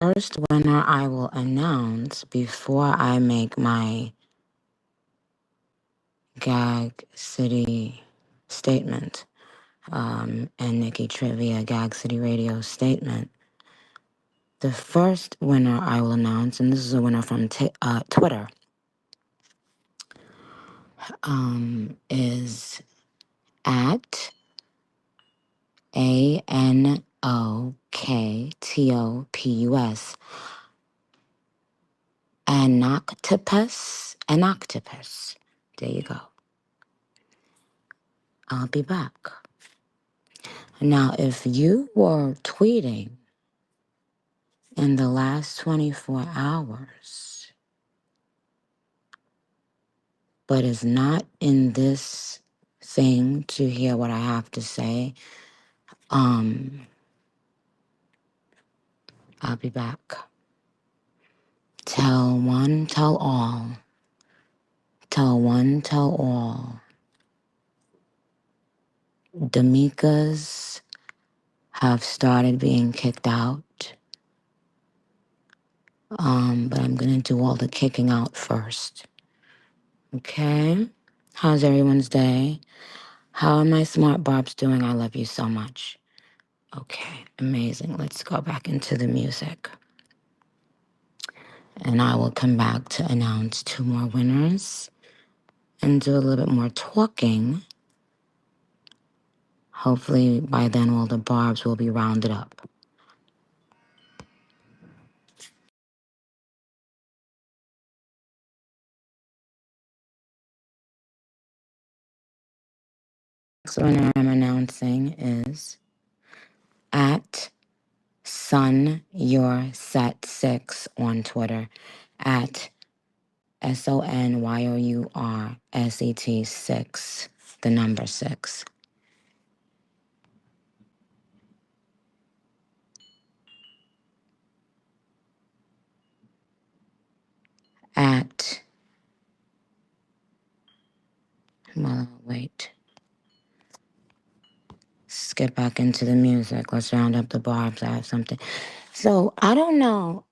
First winner I will announce before I make my Gag City statement and Nicki Trivia Gag City Radio statement. The first winner I will announce, and this is a winner from Twitter, is at ANOKTOPUS. Anoctopus. There you go. I'll be back. Now, if you were tweeting in the last 24 hours, but is not in this thing to hear what I have to say, I'll be back. Tell one, tell all. Tell one, tell all. Damikas have started being kicked out. But I'm gonna do all the kicking out first. Okay? How's everyone's day? How are my smart barbs doing? I love you so much. Okay, amazing. Let's go back into the music. And I will come back to announce 2 more winners and do a little bit more talking. Hopefully by then all the barbs will be rounded up. Next winner I'm announcing is at Sun Your Set 6 on Twitter. At SONYOURSET 6, the number 6. Wait. Let's get back into the music. Let's round up the barbs. I have something. So I don't know.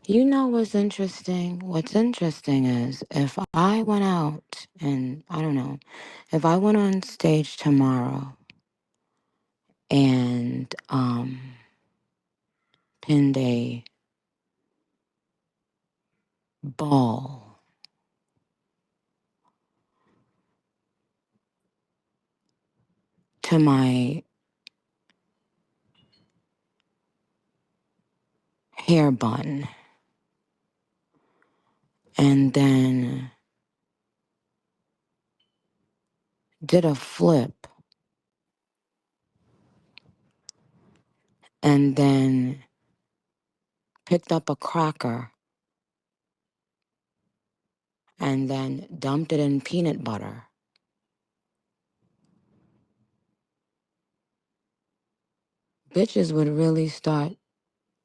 You know what's interesting? What's interesting is if I went out and I don't know, if I went on stage tomorrow and pinned a ball to my hair bun and then did a flip and then picked up a cracker and then dumped it in peanut butter, bitches would really start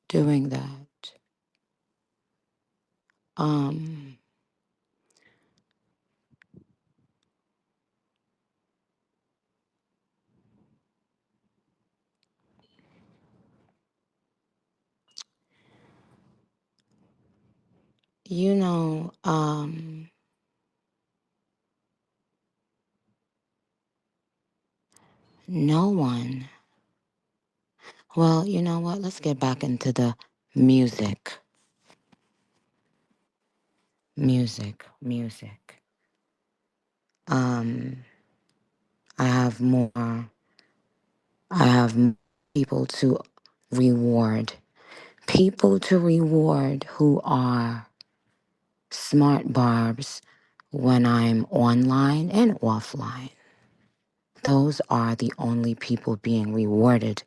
doing that. You know, no one. Well, you know what? Let's get back into the music. Music. I have more. I have people to reward. People to reward who are smart barbs when I'm online and offline. Those are the only people being rewarded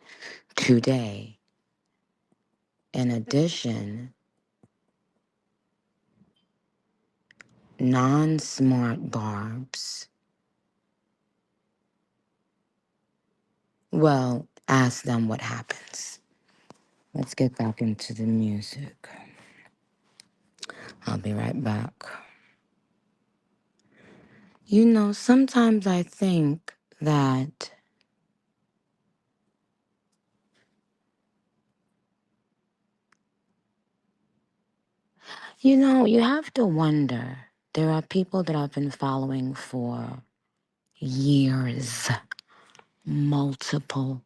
today. In addition, non-smart barbs, well, ask them what happens. Let's get back into the music. I'll be right back. You know, sometimes I think that You know, you have to wonder. There are people that I've been following for years. Multiple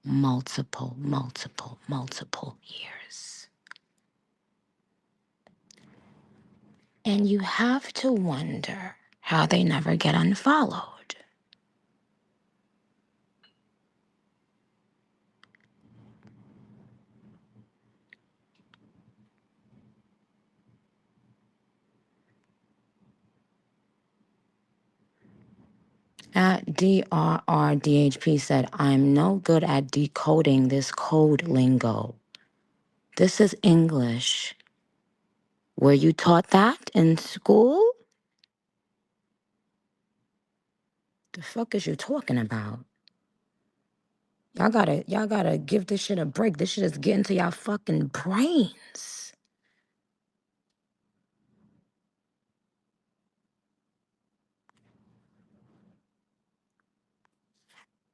years. And you have to wonder how they never get unfollowed. At DRRDHP said, I'm no good at decoding this code lingo. This is English. Were you taught that in school? The fuck is you talking about? Y'all gotta give this shit a break. This shit is getting to y'all fucking brains.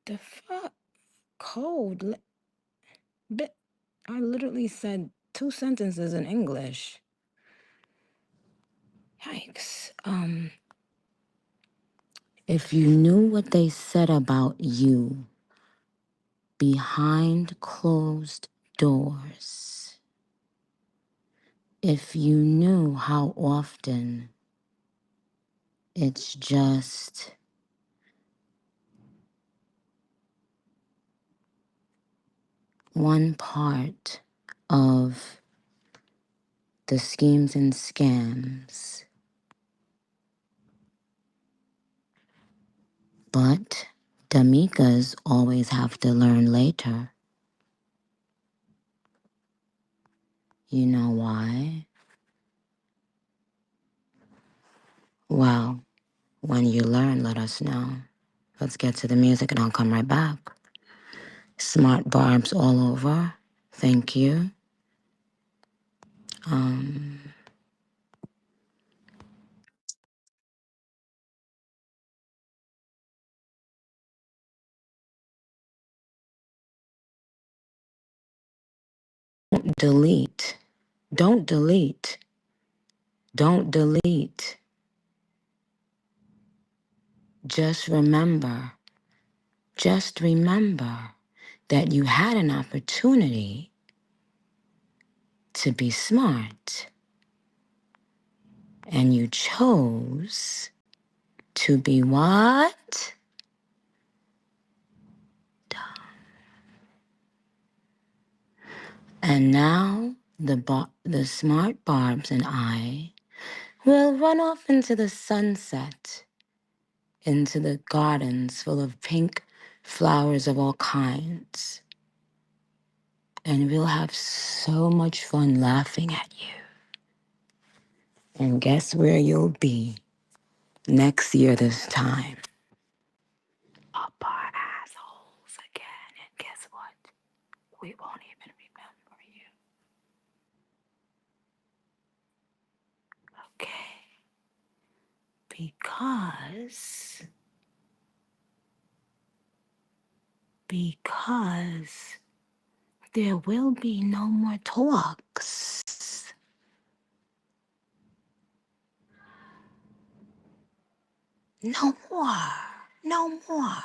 The fuck? Code? I literally said 2 sentences in English. Yikes. If you knew what they said about you behind closed doors, if you knew how often it's just one part of the schemes and scams, but Damikas always have to learn later. You know why? Well, when you learn, let us know. Let's get to the music and I'll come right back. Smart barbs all over. Thank you. Delete. Don't delete. Don't delete. Just remember that you had an opportunity to be smart and you chose to be what? And now the smart barbs and I will run off into the sunset, into the gardens full of pink flowers of all kinds. And we'll have so much fun laughing at you. And guess where you'll be next year this time? Up our assholes again. And guess what? We won't even remember you. Okay. Because there will be no more talks. No more. No more.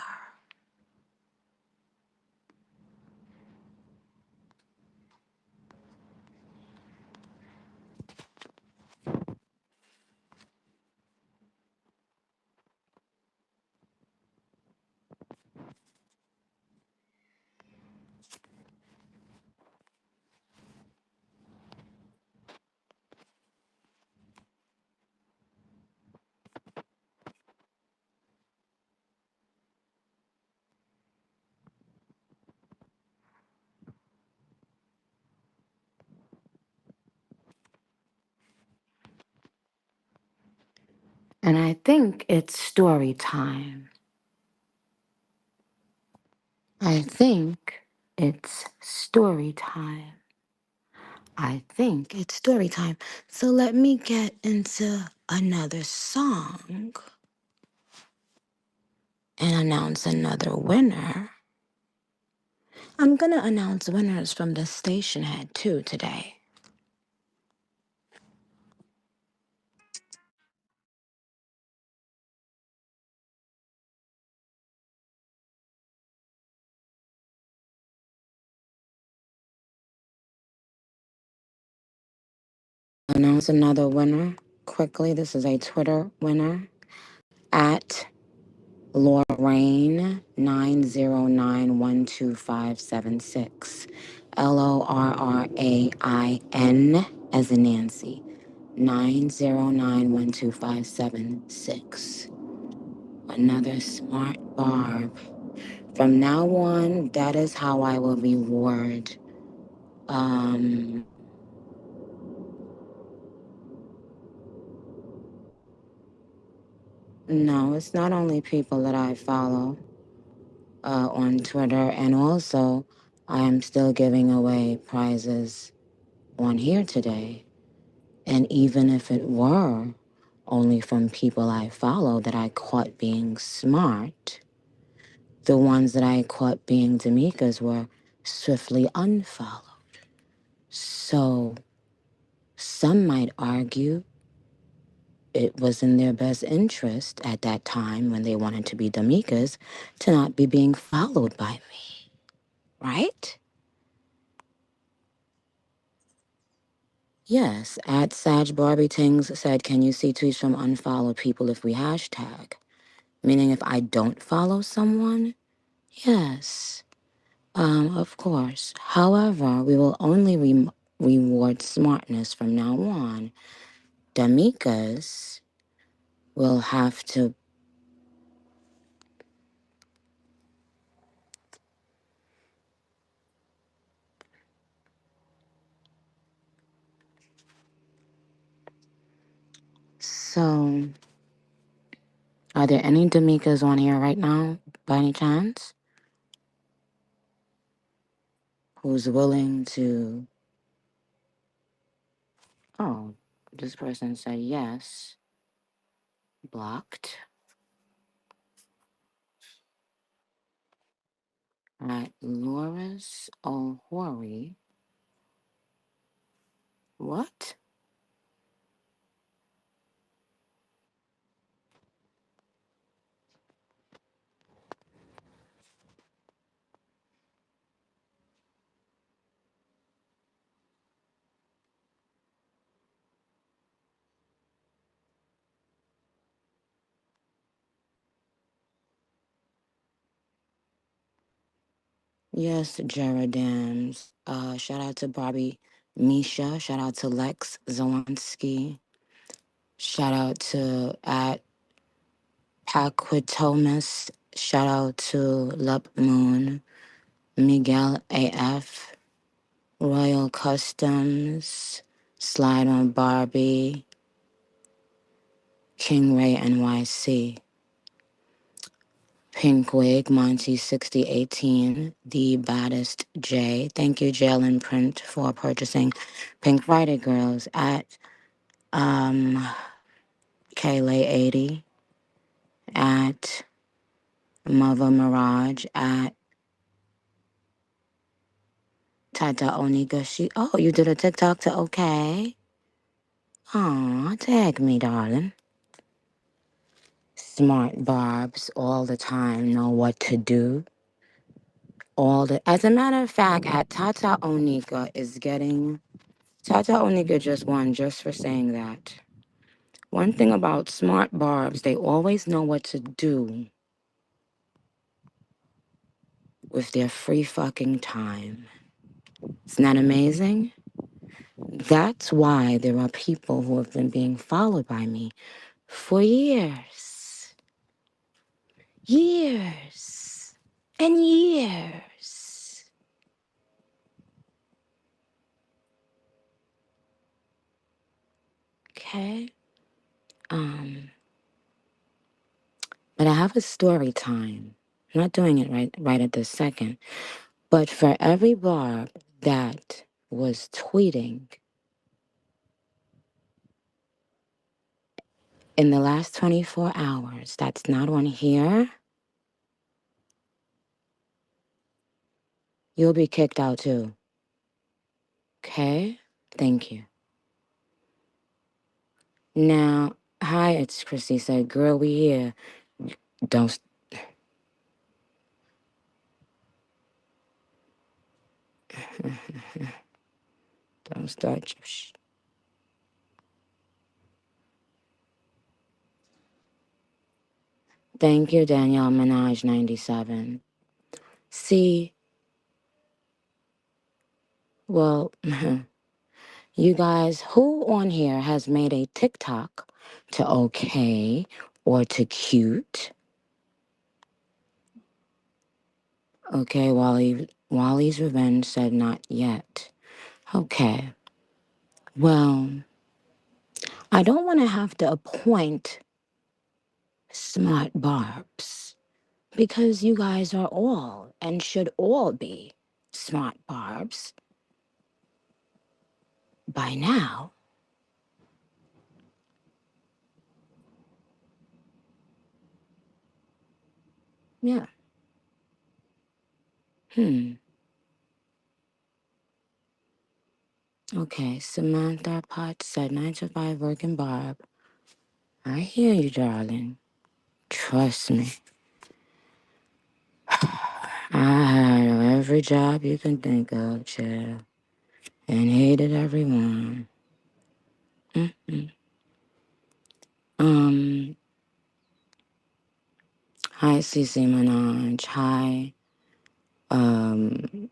And I think it's story time. I think it's story time. I think it's story time. So let me get into another song and announce another winner. I'm going to announce winners from the Stationhead too today. announce another winner quickly. This is a Twitter winner at Lorraine 9091256. LORRAIN as in Nancy. 9091256. Another smart barb. From now on, that is how I will reward. Um, no, it's not only people that I follow on Twitter, and also I am still giving away prizes on here today. And even if it were only from people I follow that I caught being smart, the ones that I caught being D'Amica's were swiftly unfollowed. So some might argue it was in their best interest at that time when they wanted to be D'Amica's to not be being followed by me, right? Yes, at Sag Barbie Tings said, can you see tweets from unfollowed people if we hashtag? Meaning if I don't follow someone? Yes, of course. However, we will only reward smartness from now on. D'Amica's will have to. So, are there any D'Amica's on here right now, by any chance? Who's willing to. Oh, this person said yes. Blocked. At Loris O'Hori. What? Yes, Jaredams. Shout out to Bobby Misha. Shout out to Lex Zelensky. Shout out to at Paquitomus. Shout out to Lup Moon. Miguel AF. Royal Customs. Slide on Barbie. King Ray NYC. Pink Wig, Monty 6018, The Baddest J. Thank you, Jalen Print, for purchasing Pink Friday Girls at Kaylay 80, at Mother Mirage, at Tata Onika. Oh, you did a TikTok to okay. Aw, tag me, darling. Smart barbs all the time know what to do. As a matter of fact, at Tata Onika is getting. Tata Onika just won just for saying that. One thing about smart barbs, they always know what to do with their free fucking time. Isn't that amazing? That's why there are people who have been being followed by me for years. Years. And years. Okay? But I have a story time. I'm not doing it right at this second. But for every barb that was tweeting in the last 24 hours that's not on here, you'll be kicked out too. Okay? Thank you. Now, hi, it's Chrissy said, girl, we here. Don't don't start. Thank you, Danielle Minaj 97. See, well, you guys, who on here has made a TikTok to okay or to cute? Okay, Wally's Revenge said not yet. Okay. Well, I don't want to have to appoint smart barbs because you guys are all and should all be smart barbs by now. Yeah. Hmm. Okay, Samantha Potts said 9 to 5 working barb. I hear you, darling. Trust me. I had every job you can think of, child, and hated every one. Mm-mm. Um, Hi, CC Minaj. Hi. Um,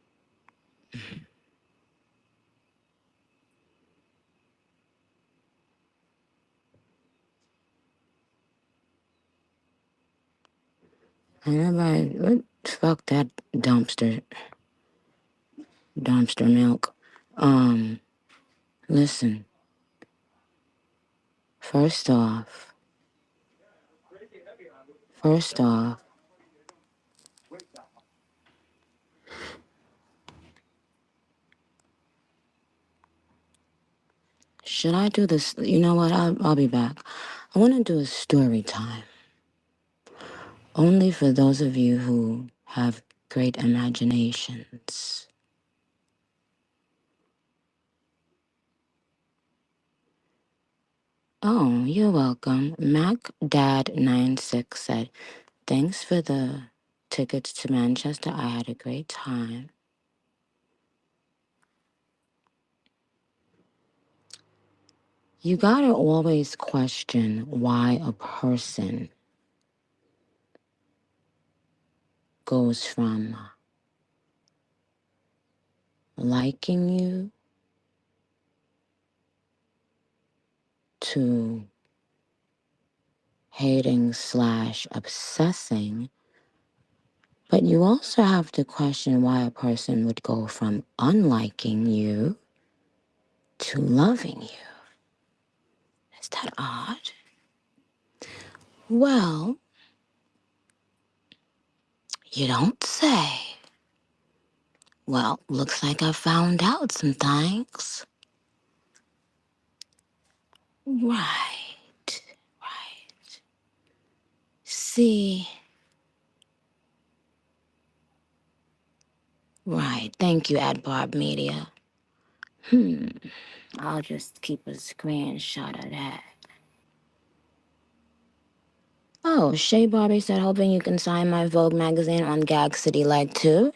Anybody, what, fuck that dumpster milk. Um, Listen, first off, first off, should I do this? You know what? I'll be back. I want to do a story time. Only for those of you who have great imaginations. Oh, you're welcome. MacDad96 said, thanks for the tickets to Manchester. I had a great time. You gotta always question why a person goes from liking you to hating slash obsessing. But you also have to question why a person would go from unliking you to loving you. Is that odd? Well, you don't say. Well, looks like I found out some things. Right, right. See, right. Thank you, AdBarb Media. I'll just keep a screenshot of that. Oh, Shay Barbie said, hoping you can sign my Vogue magazine on Gag City Leg 2.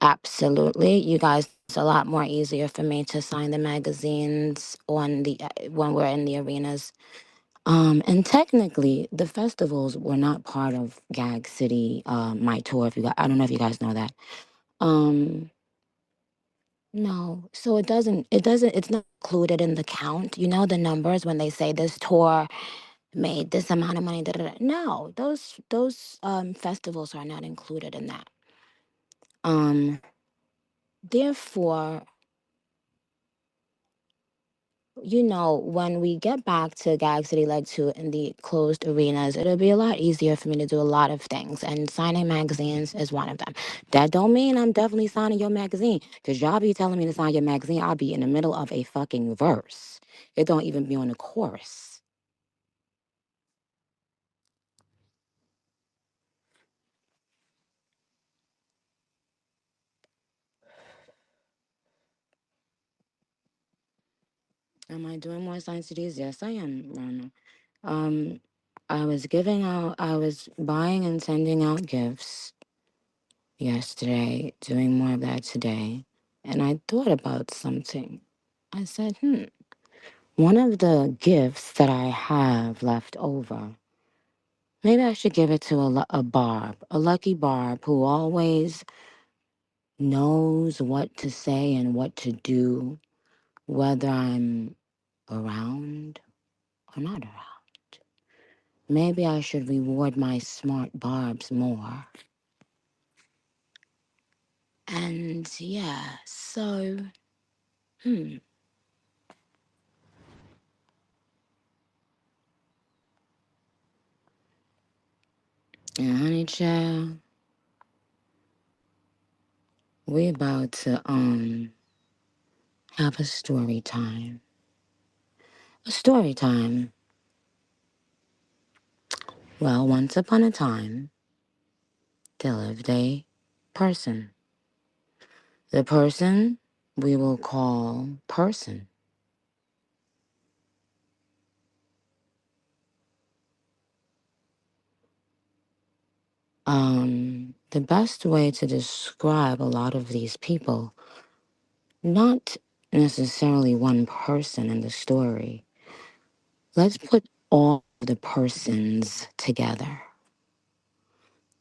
Absolutely. You guys, it's a lot more easier for me to sign the magazines on the when we're in the arenas. And technically, the festivals were not part of Gag City, my tour. If you guys, I don't know if you guys know that. Um, no, so it's not included in the count. You know the numbers when they say this tour made this amount of money. Da, da, da. No, those festivals are not included in that. Um, Therefore, when we get back to Gag City Leg 2 in the closed arenas, it'll be a lot easier for me to do a lot of things, and signing magazines is one of them. That don't mean I'm definitely signing your magazine, because y'all be telling me to sign your magazine, I'll be in the middle of a fucking verse. It don't even be on the chorus. Am I doing more sign CDs? Yes, I am, Rana. Um, I was buying and sending out gifts yesterday, doing more of that today. And I thought about something. I said, one of the gifts that I have left over Maybe I should give it to a Barb, a lucky Barb who always knows what to say and what to do, whether I'm around or not around. Maybe I should reward my smart Barbs more. And yeah, so, hmm. And honey child, we about to have a story time. A story time. Well, once upon a time, there lived a person. The person we will call Person. The best way to describe a lot of these people, not necessarily one person in the story. Let's put all the persons together.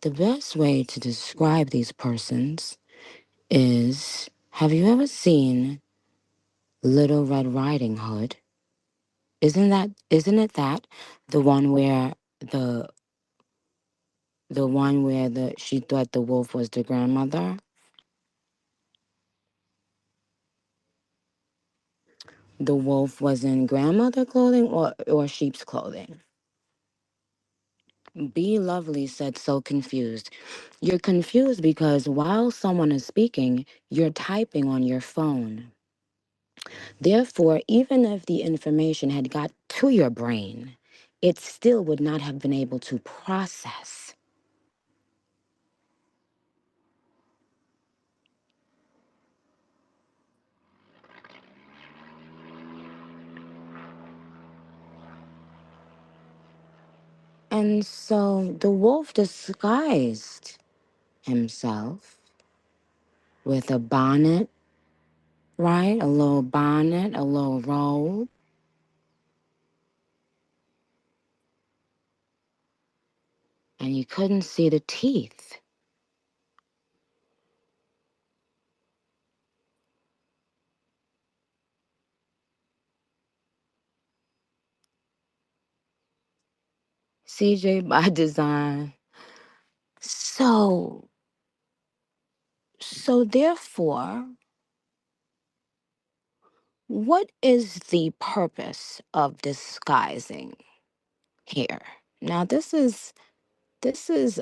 The best way to describe these persons is, have you ever seen Little Red Riding Hood? Isn't it that the one where the she thought the wolf was the grandmother? The wolf was in grandmother clothing or sheep's clothing. Be Lovely said, so confused. You're confused because while someone is speaking, you're typing on your phone. Therefore, even if the information had got to your brain, it still would not have been able to process. And so the wolf disguised himself with a bonnet, right? A little bonnet, a little robe. And you couldn't see the teeth. CJ by design. So, so therefore, what is the purpose of disguising here? Now, this is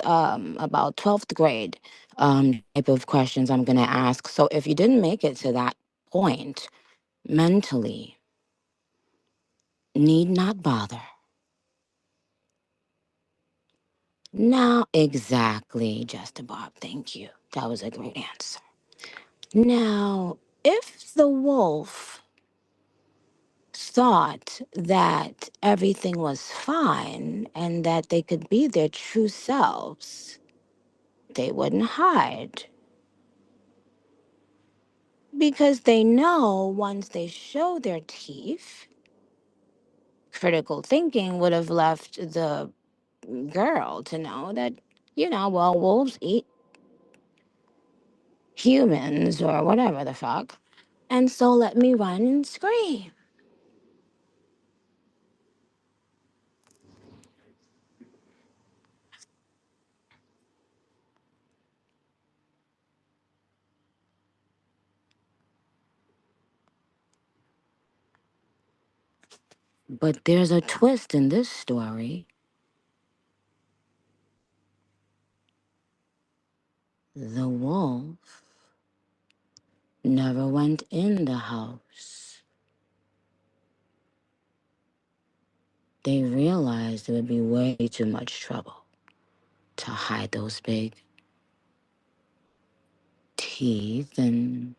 about 12th grade type of questions I'm going to ask. So if you didn't make it to that point mentally, need not bother. Now, exactly, Just Bob. Thank you. That was a great answer. Now, if the wolf thought that everything was fine and that they could be their true selves, they wouldn't hide. Because they know once they show their teeth, critical thinking would have left the girl to know that, well, wolves eat humans or whatever the fuck. And so let me run and scream. But there's a twist in this story. The wolf never went in the house. They realized it would be way too much trouble to hide those big teeth and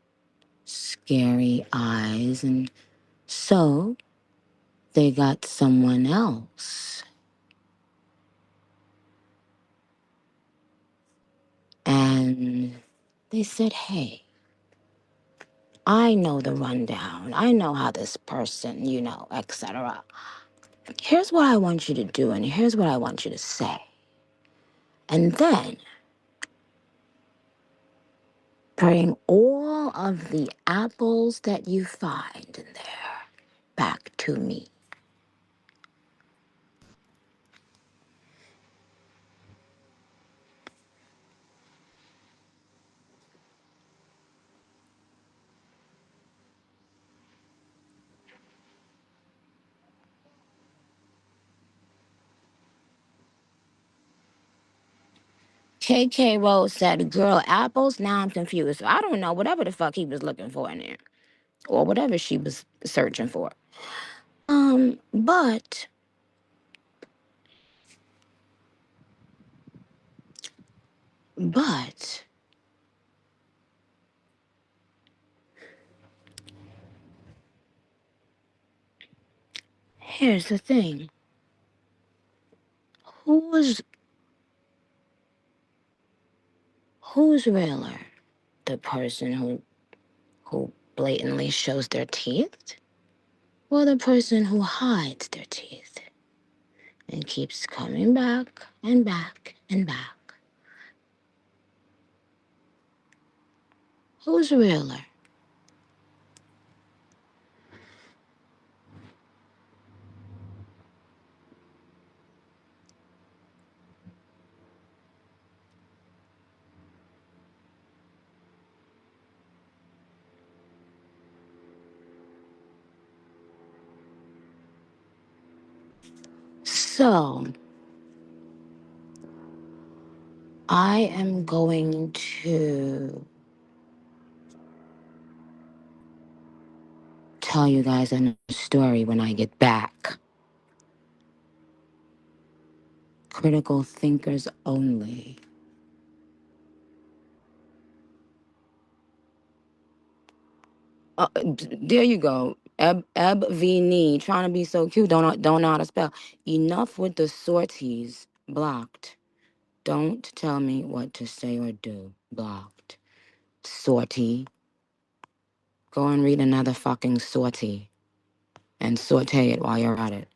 scary eyes, and so they got someone else. And they said, hey, I know the rundown. I know how this person, etc. Here's what I want you to do, and here's what I want you to say. And then bring all of the apples that you find in there back to me. KK Rose said, girl, apples? Now I'm confused. So I don't know, whatever the fuck he was looking for in there. Or whatever she was searching for. But But here's the thing. Who's who's realer? The person who blatantly shows their teeth? Or the person who hides their teeth and keeps coming back and back and back? Who's realer? So I am going to tell you guys a story when I get back. Critical thinkers only. There you go. Eb V knee trying to be so cute. Don't know how to spell. Enough with the sorties. Blocked. Don't tell me what to say or do. Blocked. Sortie. Go and read another fucking sortie and saute it while you're at it.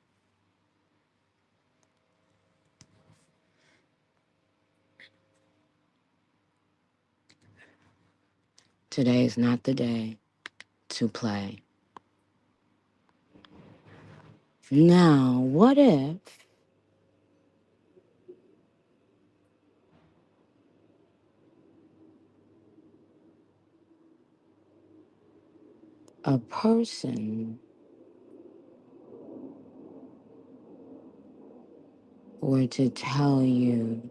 Today is not the day to play. Now, what if a person were to tell you,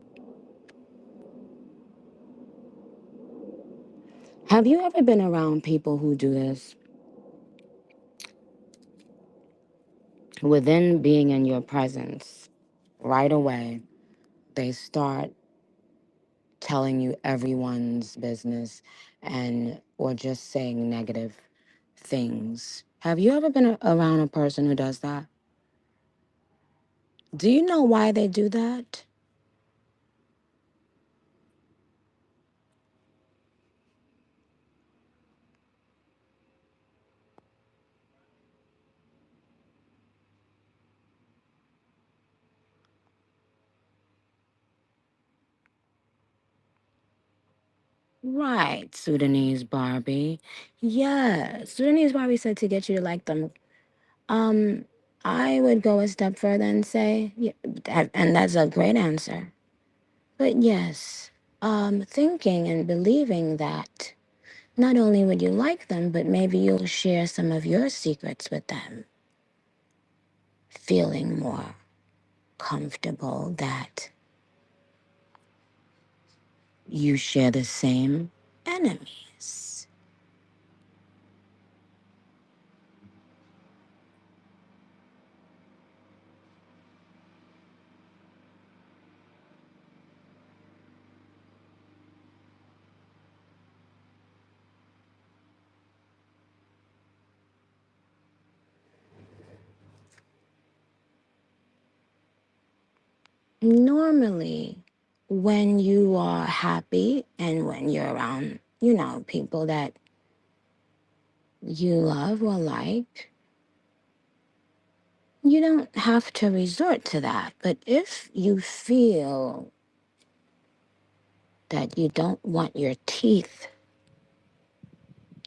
have you ever been around people who do this? Within being in your presence, right away, they start telling you everyone's business and or just saying negative things. Have you ever been around a person who does that? Do you know why they do that? Right, Sudanese Barbie. Yeah, Sudanese Barbie said to get you to like them. Um, I would go a step further and say, yeah, and that's a great answer. But yes, thinking and believing that not only would you like them, but maybe you'll share some of your secrets with them, feeling more comfortable that you share the same enemies. Normally, when you are happy and when you're around, people that you love or like, you don't have to resort to that. But if you feel that you don't want your teeth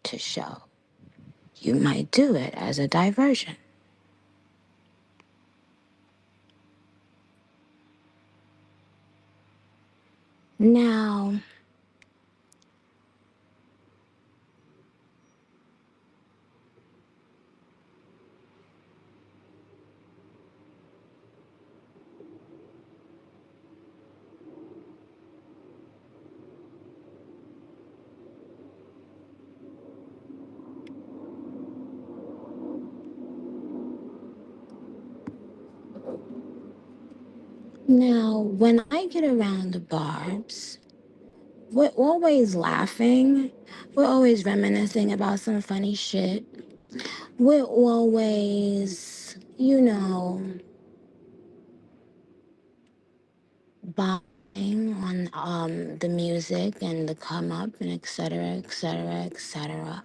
to show, you might do it as a diversion. Now, when I get around the Barbs, we're always laughing. We're always reminiscing about some funny shit. We're always, buying on the music and the come up and et cetera, et cetera, et cetera.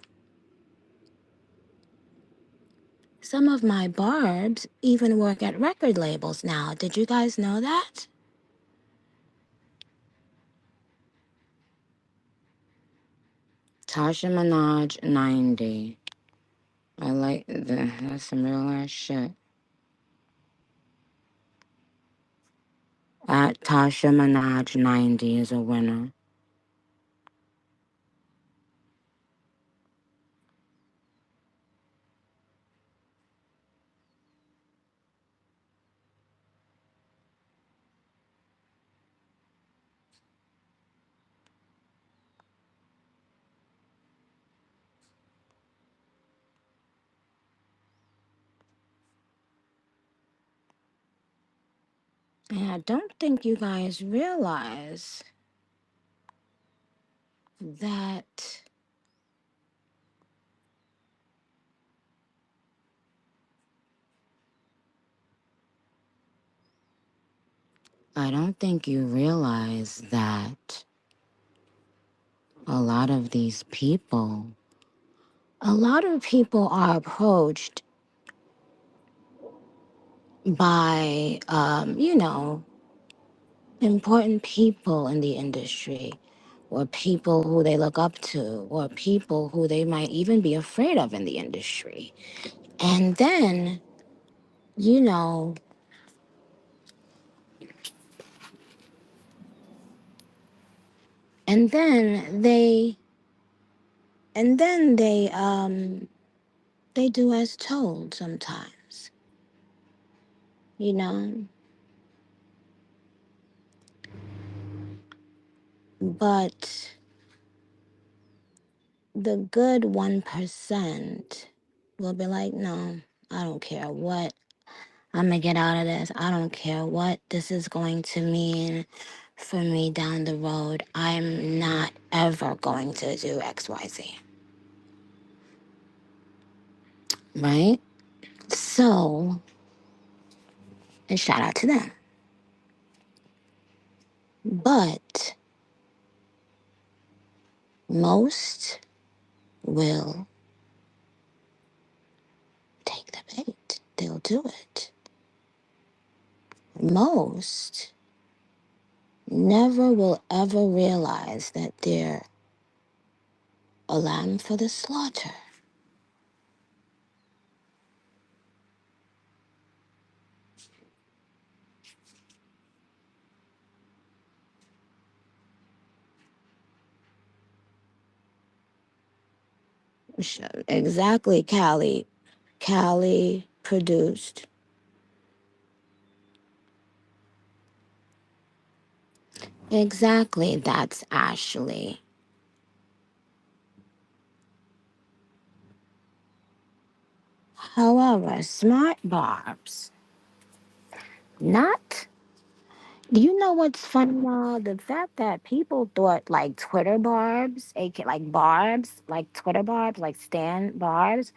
Some of my Barbs even work at record labels now. Did you guys know that? Tasha Minaj 90. I like that's some real ass shit. At Tasha Minaj 90 is a winner. And I don't think you guys realize that I don't think you realize that a lot of people are approached by, important people in the industry, or people who they look up to, or people who they might even be afraid of in the industry. And then, you know, and then they, they do as told sometimes, you know. But the good 1% will be like, no, I don't care what. I'm gonna get out of this. I don't care what this is going to mean for me down the road. I'm not ever going to do XYZ. Right? So, and shout out to them. But most will take the bait. They'll do it. Most never will ever realize that they're a lamb for the slaughter. Exactly, Callie. Callie produced. Exactly, that's Ashley. However, smart barbs, not. Do you know what's funny, y'all? The fact that people thought like Twitter barbs, aka like barbs, like Twitter barbs, like Stan barbs,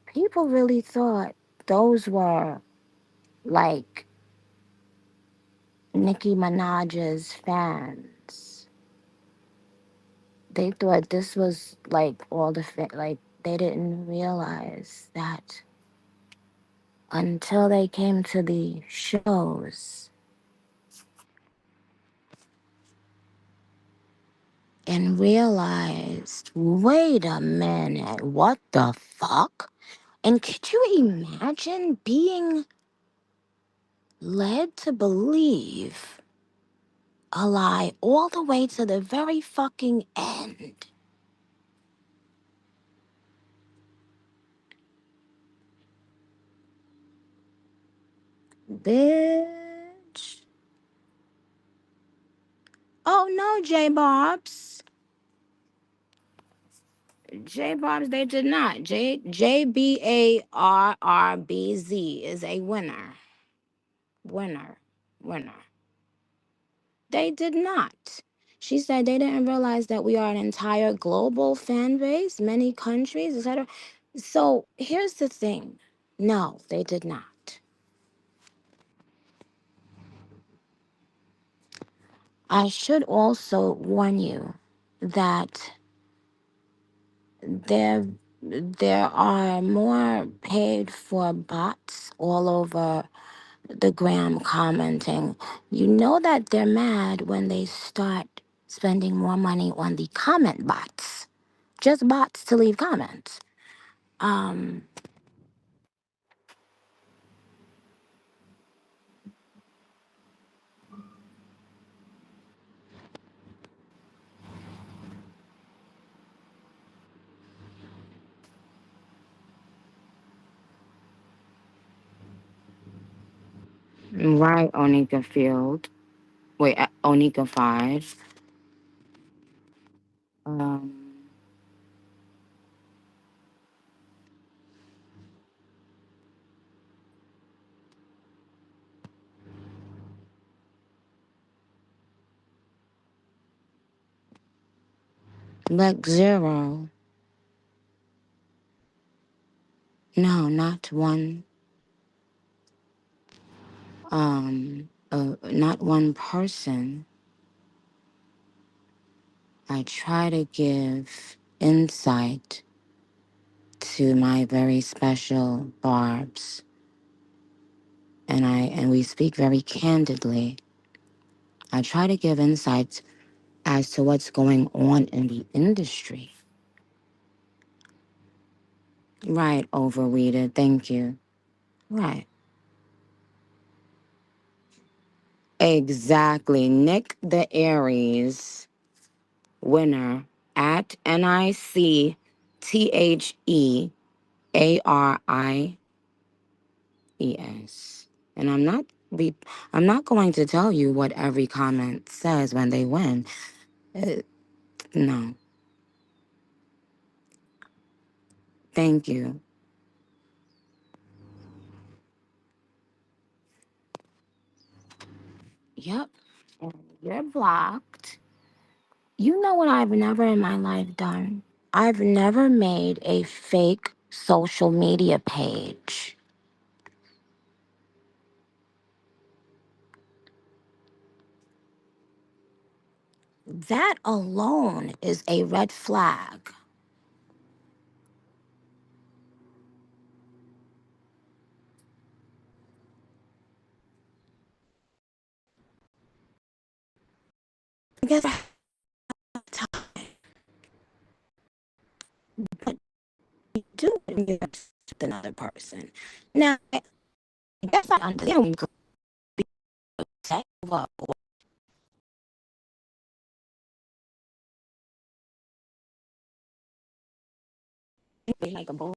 people really thought those were like Nicki Minaj's fans. They thought this was like all the like they didn't realize that until they came to the shows. and realized, wait a minute, what the fuck? And could you imagine being led to believe a lie all the way to the very fucking end? Bitch. Oh no, J Bobs. J Bobs, they did not. JBARRBZ is a winner. Winner. Winner. They did not. She said they didn't realize that we are an entire global fan base, many countries, etc. So here's the thing. No, they did not. I should also warn you that there there are more paid for bots all over the gram commenting. You know that they're mad when they start spending more money on the comment bots. Just bots to leave comments. Um, right, Onika Field. Wait, Onika 5. Um, Lex Zero. No, not one. Not one person. I try to give insight to my very special Barbs, and we speak very candidly. I try to give insights as to what's going on in the industry. Right, overweeded. Thank you. Right. Exactly. Nick the Aries winner at NICTHEARIES. And I'm not going to tell you what every comment says when they win. Uh, no. Thank you. Yep. And you're blocked. You know what I've never in my life done? I've never made a fake social media page. That alone is a red flag. I guess I have time, but you do it when you're with another person. Now, I guess I understand when you be upset over like a bull.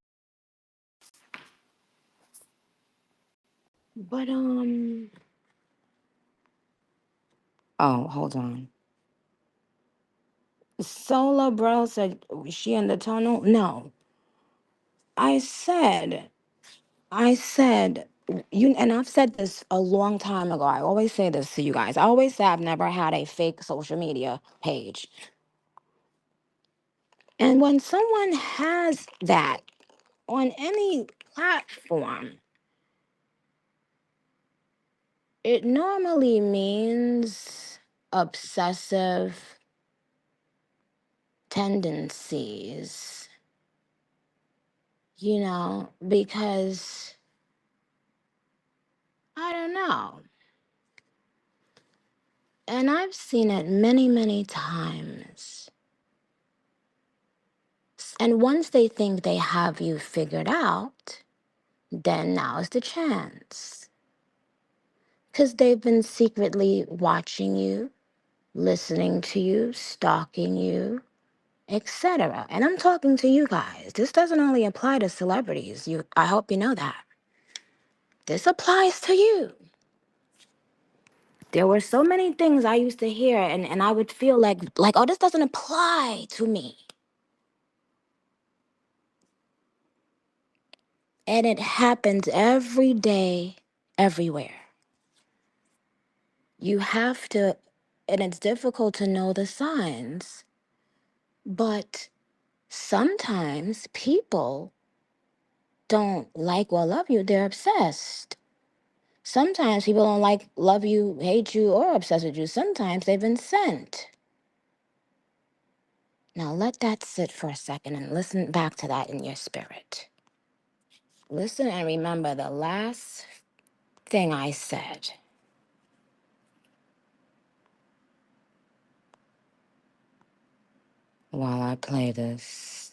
But oh, hold on. Sola Bro said she in the tunnel. No, I said I said, you, and I've said this a long time ago. I always say this to you guys. I always say I've never had a fake social media page. And when someone has that on any platform, it normally means obsessive tendencies, because I don't know. And I've seen it many, many times. And once they think they have you figured out, then now's the chance. Because they've been secretly watching you, listening to you, stalking you, etc. And I'm talking to you guys. This doesn't only apply to celebrities. I hope you know that. This applies to you. There were so many things I used to hear and I would feel like, oh, this doesn't apply to me. And it happens every day, everywhere. You have to, and it's difficult to know the signs, but sometimes people don't like or love you, they're obsessed. Sometimes people don't like, love you, hate you, or obsessed with you. Sometimes they've been sent. Now let that sit for a second and listen back to that in your spirit. Listen and remember the last thing I said. While I play this,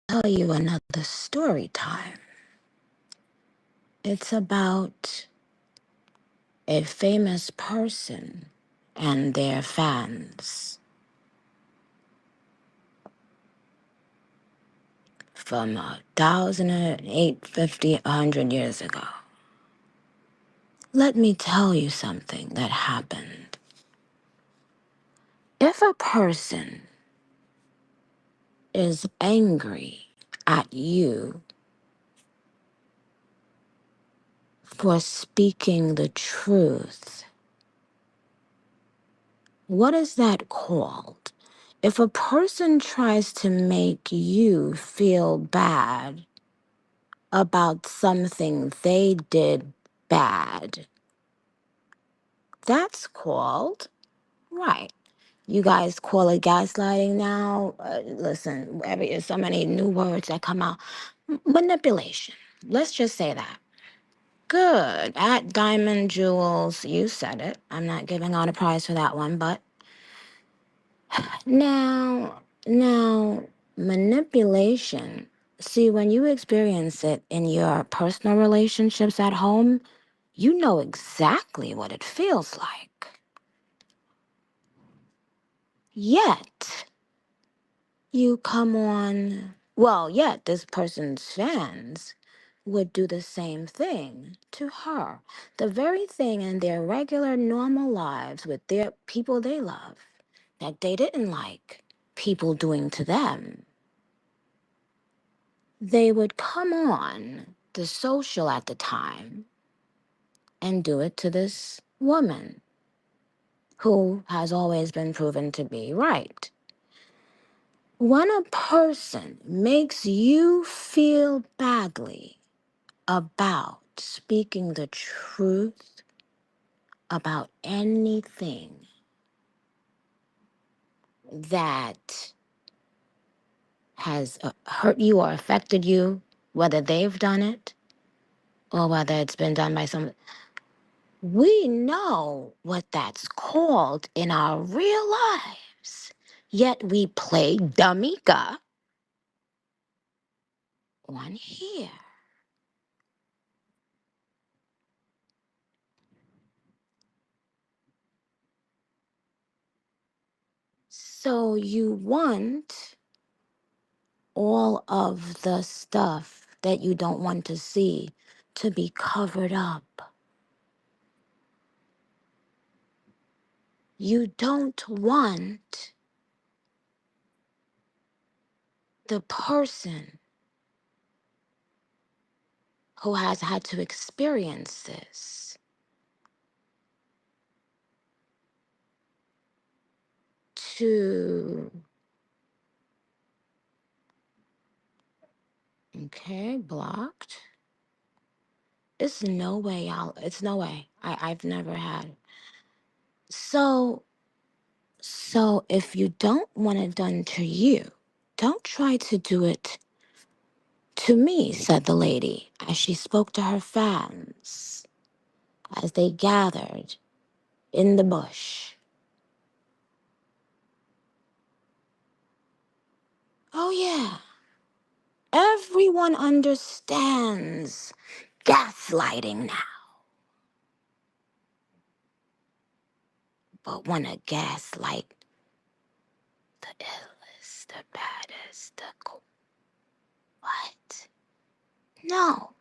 tell you another story time. It's about a famous person and their fans from 1,850, 100 years ago. Let me tell you something that happened. If a person is angry at you for speaking the truth, what is that called? If a person tries to make you feel bad about something they did bad, that's called, right. You guys call it gaslighting now. Listen, there's so many new words that come out. Manipulation. Let's just say that. Good. At Diamond Jewels, you said it. I'm not giving out a prize for that one, but now, manipulation. See, when you experience it in your personal relationships at home, you know exactly what it feels like. Yet, you come on, well, yet this person's fans would do the same thing to her. The very thing in their regular, normal lives with their people they love that they didn't like people doing to them. They would come on the social at the time and do it to this woman who has always been proven to be right. When a person makes you feel badly about speaking the truth about anything that has hurt you or affected you, whether they've done it or whether it's been done by someone, we know what that's called in our real lives. Yet we play Damika on here. So you want all of the stuff that you don't want to see to be covered up. You don't want the person who has had to experience this to, okay, blocked. It's no way it's no way. I've never had. So if you don't want it done to you, don't try to do it To me, said the lady, as she spoke to her fans as they gathered in the bush. Oh, yeah, everyone understands gaslighting now. But when a gaslight, the illest, the baddest, what? No,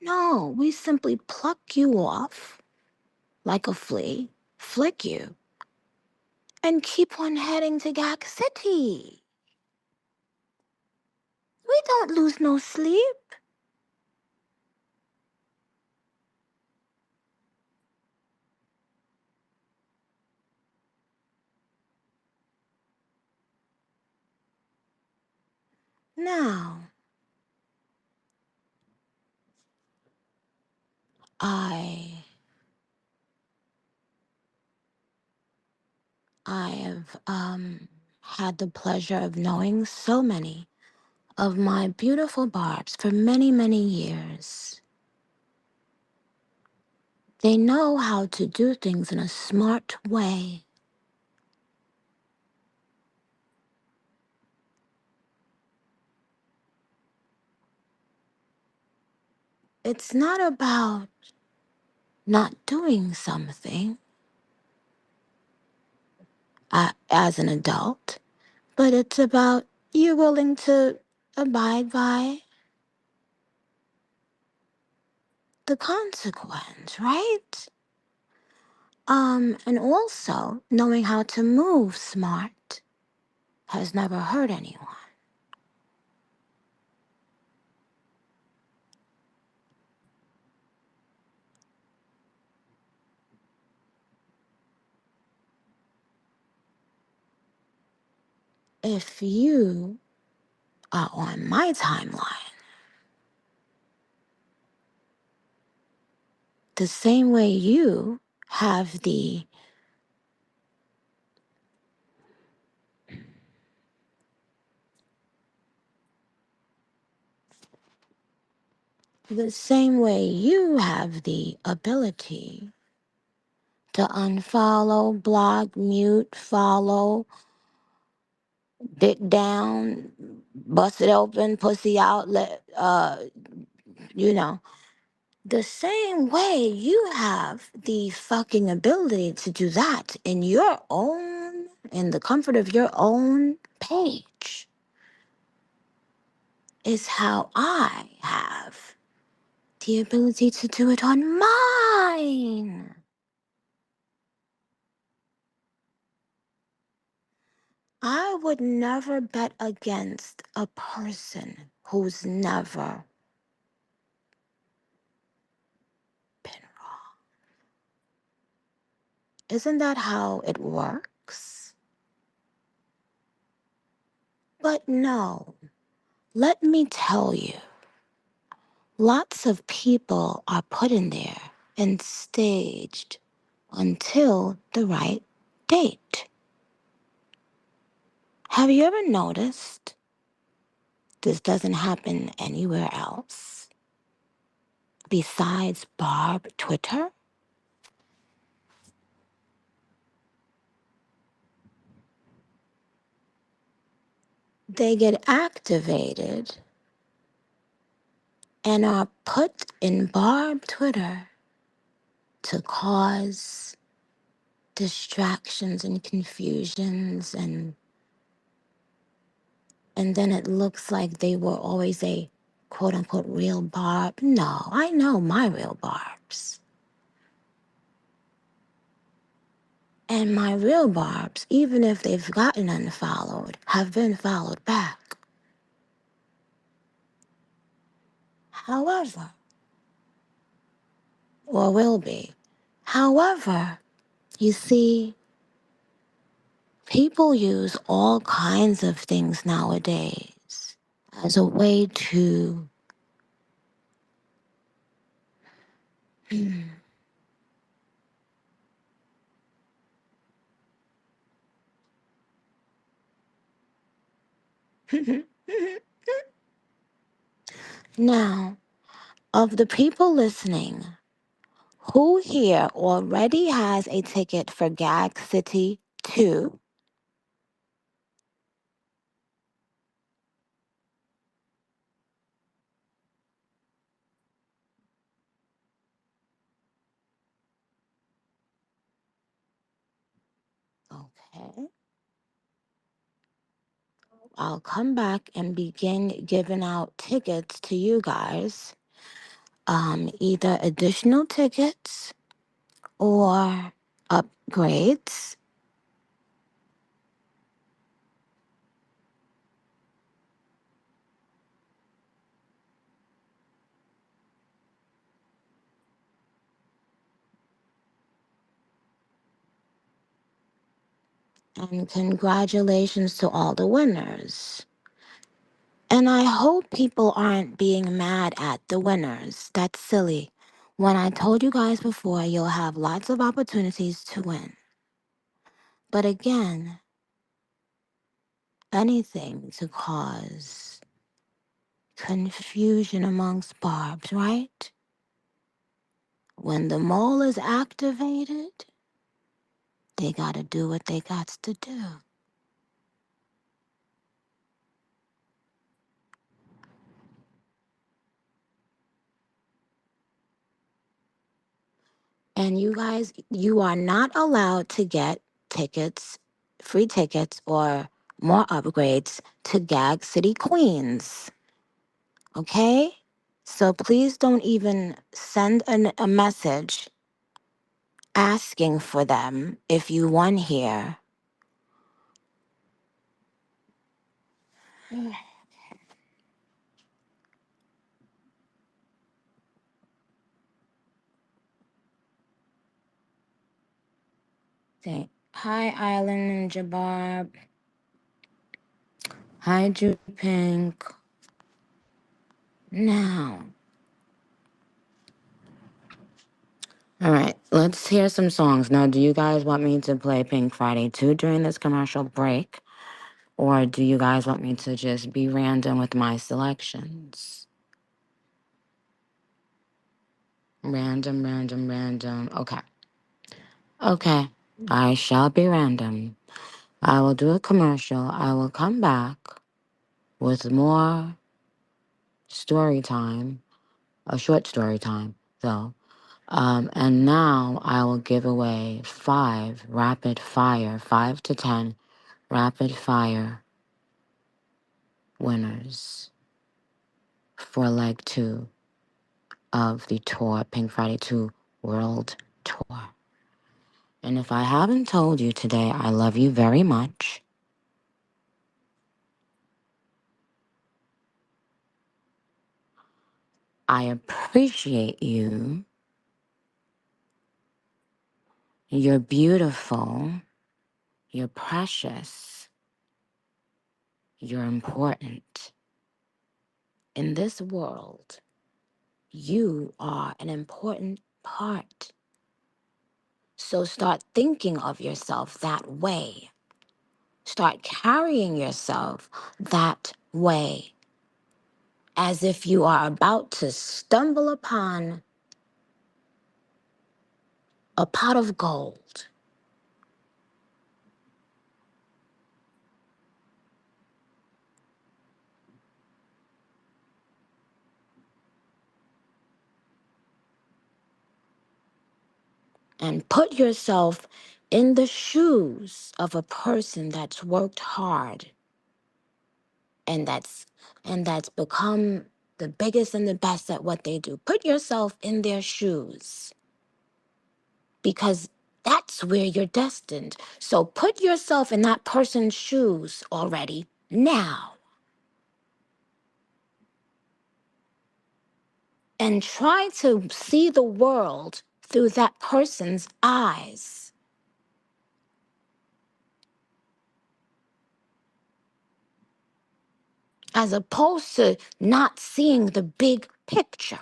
no, we simply pluck you off like a flea, flick you, and keep on heading to Gag City. We don't lose no sleep. Now, I have had the pleasure of knowing so many of my beautiful barbs for many, many years. They know how to do things in a smart way. It's not about not doing something as an adult, but it's about you willing to abide by the consequence, right? And also knowing how to move smart has never hurt anyone. If you are on my timeline, the same way you have the same way you have the ability to unfollow, block, mute, follow, dick down, bust it open, pussy out, you know, the same way you have the fucking ability to do that in the comfort of your own page, is how I have the ability to do it on mine. I would never bet against a person who's never been wrong. Isn't that how it works? But no, let me tell you, lots of people are put in there and staged until the right date. Have you ever noticed this doesn't happen anywhere else besides Barb Twitter? They get activated and are put in Barb Twitter to cause distractions and confusions, and then it looks like they were always a quote unquote real Barb. No, I know my real Barbs. And my real Barbs, even if they've gotten unfollowed, have been followed back. However, or will be. However, you see, people use all kinds of things nowadays as a way to Now, of the people listening, who here already has a ticket for Gag City 2? Okay. I'll come back and begin giving out tickets to you guys. Either additional tickets or upgrades. And congratulations to all the winners. And I hope people aren't being mad at the winners. That's silly. When I told you guys before, you'll have lots of opportunities to win. But again, anything to cause confusion amongst barbs, right? When the mole is activated, they gotta do what they gots to do. And you guys, you are not allowed to get tickets, free tickets, or more upgrades to Gag City Queens. Okay? So please don't even send a message asking for them if you won here. Say, hi, Island and Jabab. Hi, Jude Pink. Now, all right, let's hear some songs. Now, do you guys want me to play Pink Friday 2 during this commercial break? Or do you guys want me to just be random with my selections? Random, random, random. Okay. Okay. I shall be random. I will do a commercial. I will come back with more story time, a short story time, though. And now I will give away 5 rapid fire, 5 to 10 rapid fire winners for leg 2 of the tour, Pink Friday 2 World Tour. And if I haven't told you today, I love you very much. I appreciate you. You're beautiful. You're precious. You're important. In this world, you are an important part. So start thinking of yourself that way. Start carrying yourself that way, as if you are about to stumble upon a pot of gold. And put yourself in the shoes of a person that's worked hard and that's become the biggest and the best at what they do. Put yourself in their shoes because that's where you're destined. So put yourself in that person's shoes already now and try to see the world through that person's eyes, as opposed to not seeing the big picture.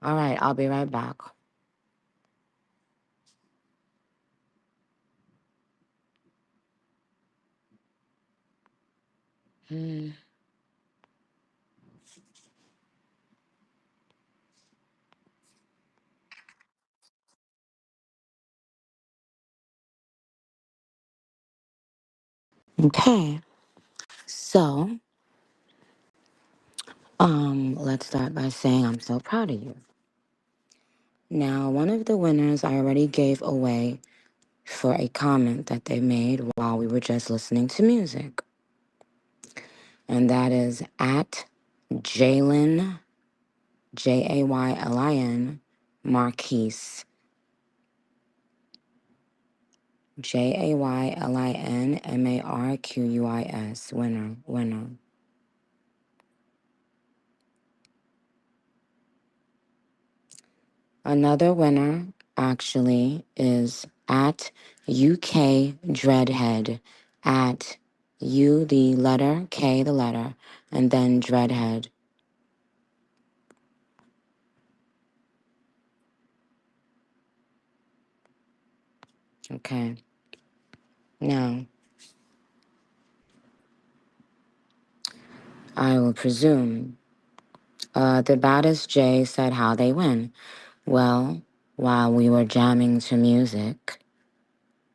All right, I'll be right back. Hmm. Okay. So, let's start by saying I'm so proud of you. Now, one of the winners I already gave away for a comment that they made while we were just listening to music. And that is at Jalen, Jaylin Marquise. JAYLINMARQUIS. Winner, winner. Another winner actually is at UK Dreadhead. At U, the letter, K, the letter, and then Dreadhead. Okay. Now, I will presume the baddest J said how they win. Well, while we were jamming to music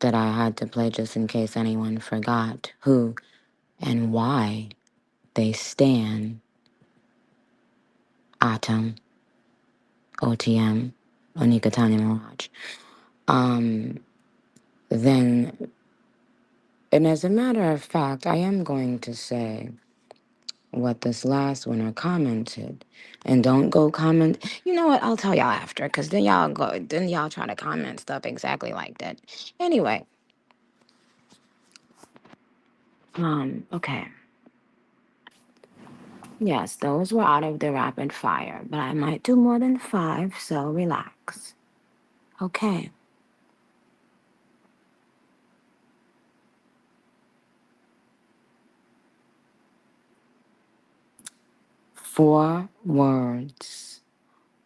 that I had to play just in case anyone forgot who and why they stan Atom, OTM, Onika Tanya Mirage. Um, then, and as a matter of fact, I am going to say what this last winner commented. And don't go comment. You know what? I'll tell y'all after, because then y'all try to comment stuff exactly like that. Anyway, okay. Yes, those were out of the rapid fire, but I might do more than five, so relax. Okay. 4 words.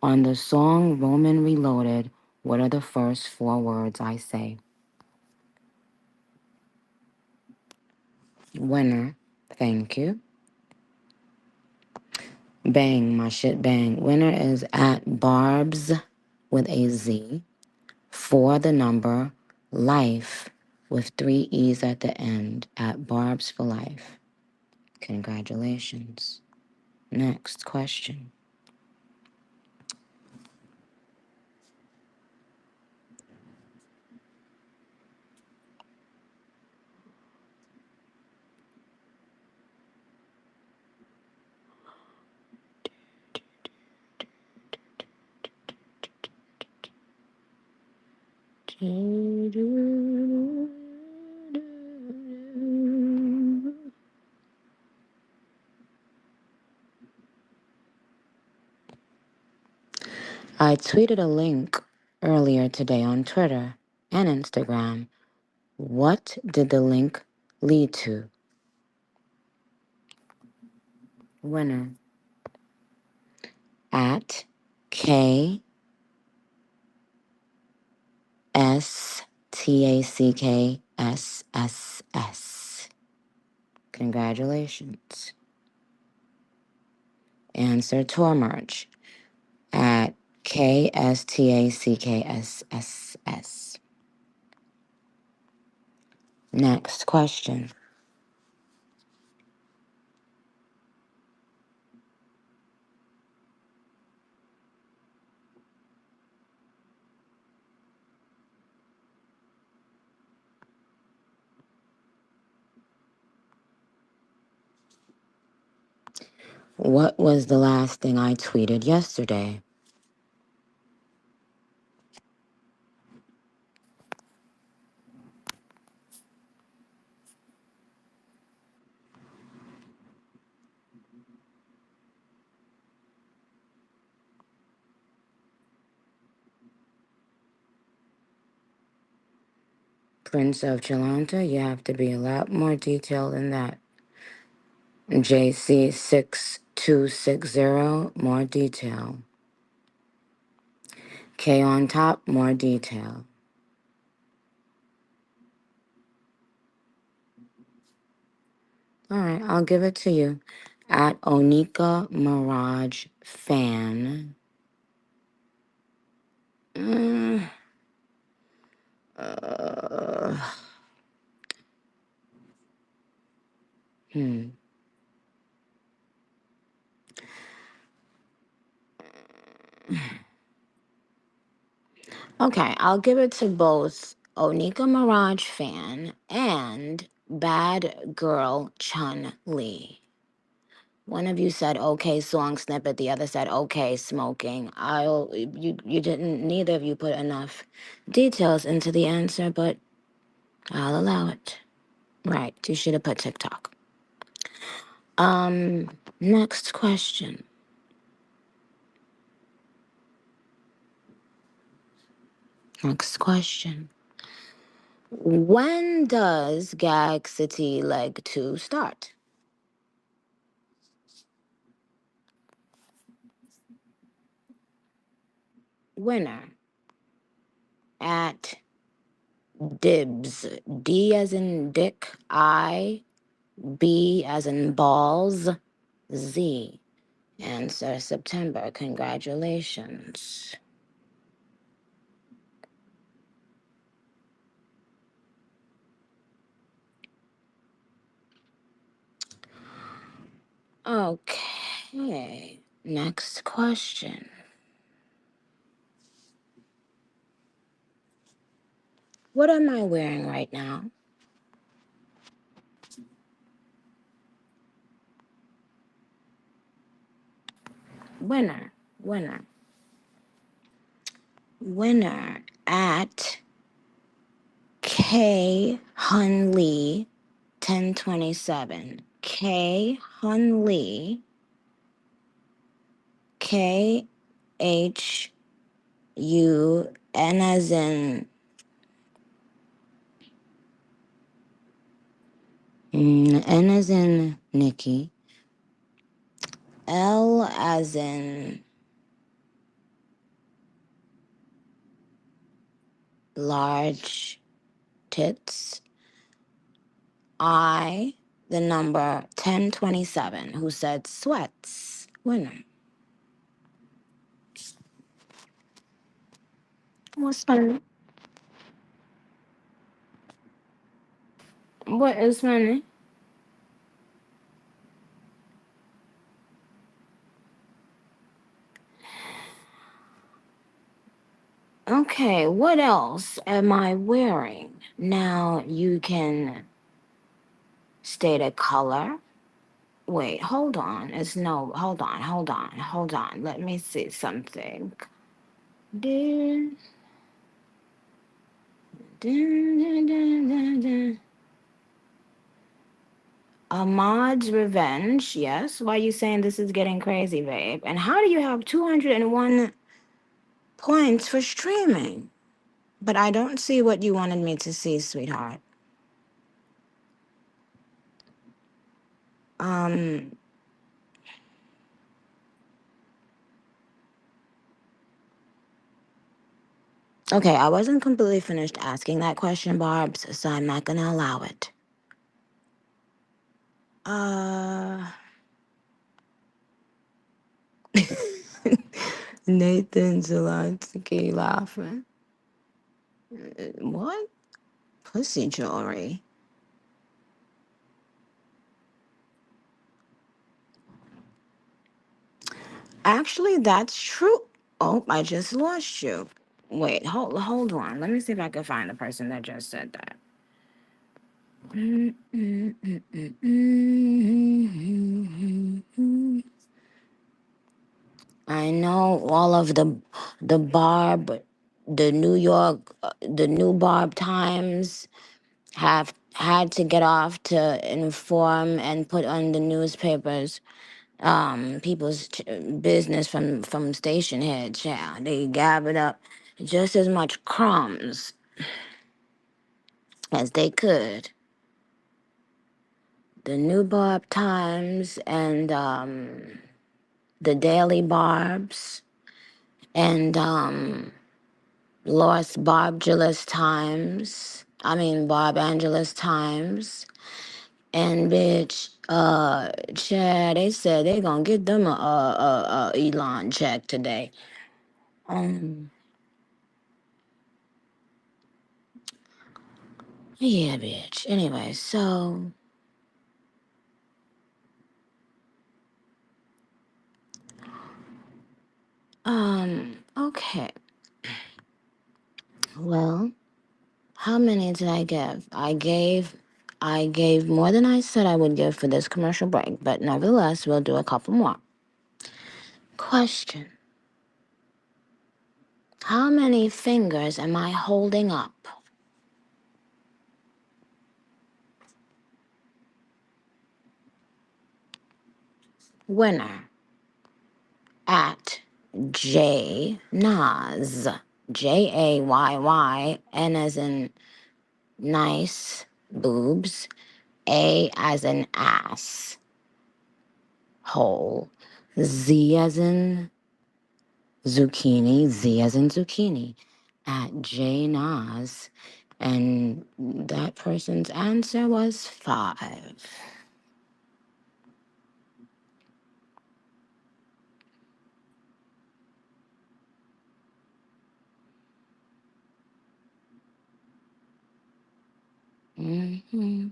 On the song Roman Reloaded, what are the first 4 words I say? Winner. Thank you. Bang, my shit bang. Winner is at Barb's with a Z. For the number life with 3 E's at the end at Barb's for Life. Congratulations. Next question. I tweeted a link earlier today on Twitter and Instagram. What did the link lead to? Winner. At KSTACKSSS. Congratulations. Answer tour merch at KSTACKSSS. Next question. What was the last thing I tweeted yesterday? Prince of Chalanta, you have to be a lot more detailed than that. JC6260, more detail. K on top, more detail. All right, I'll give it to you. At Onika Mirage Fan. Mm, uh, hmm. Okay, I'll give it to both Onika Mirage Fan and Bad Girl Chun Li. One of you said okay song snippet, the other said okay smoking. You didn't neither of you put enough details into the answer, but I'll allow it. Right, you should have put TikTok. Next question. Next question. When does Gag City Leg 2 start? Winner at Dibs. D as in Dick, I, B as in balls, Z. Answer September. Congratulations. Okay. Next question. What am I wearing right now? Winner. Winner. Winner at K Hunley 1027. K Hunley. K H U N as in N as in Nicki. L as in large tits. I, the number 1027, who said sweats. Winner. What's funny? What is funny? Okay, what else am I wearing? Now you can state a color. Wait, hold on. It's no, hold on. Let me see something. Dun, dun, dun, dun, dun, dun. Ahmad's Revenge, yes. Why are you saying this is getting crazy, babe? And how do you have 201 points for streaming? But I don't see what you wanted me to see, sweetheart. Um, okay, I wasn't completely finished asking that question, Barb's, so I'm not gonna allow it. Uh, Nathan Zelensky laughing. What? Pussy jewelry. Actually, that's true. Oh, I just lost you. Wait, hold on. Let me see if I can find the person that just said that. I know all of the Barb, the New York, the New Barb Times have had to get off to inform and put on the newspapers people's business from Stationhead. Child, they gathered up just as much crumbs as they could. The New Barb Times and the Daily Barbs and Lost Barbulous Times. I mean Barb Angelus Times and bitch Chad, they said they gonna get them a Elon check today. Um, yeah, bitch. Anyway, so okay. Well, how many did I give? I gave more than I said I would give for this commercial break, but nevertheless, we'll do a couple more. Question: how many fingers am I holding up? Winner at J Nas. JAYYN as in nice boobs. A as in ass hole. Z as in zucchini. Z as in zucchini. At J Nas. And that person's answer was 5. Hmm.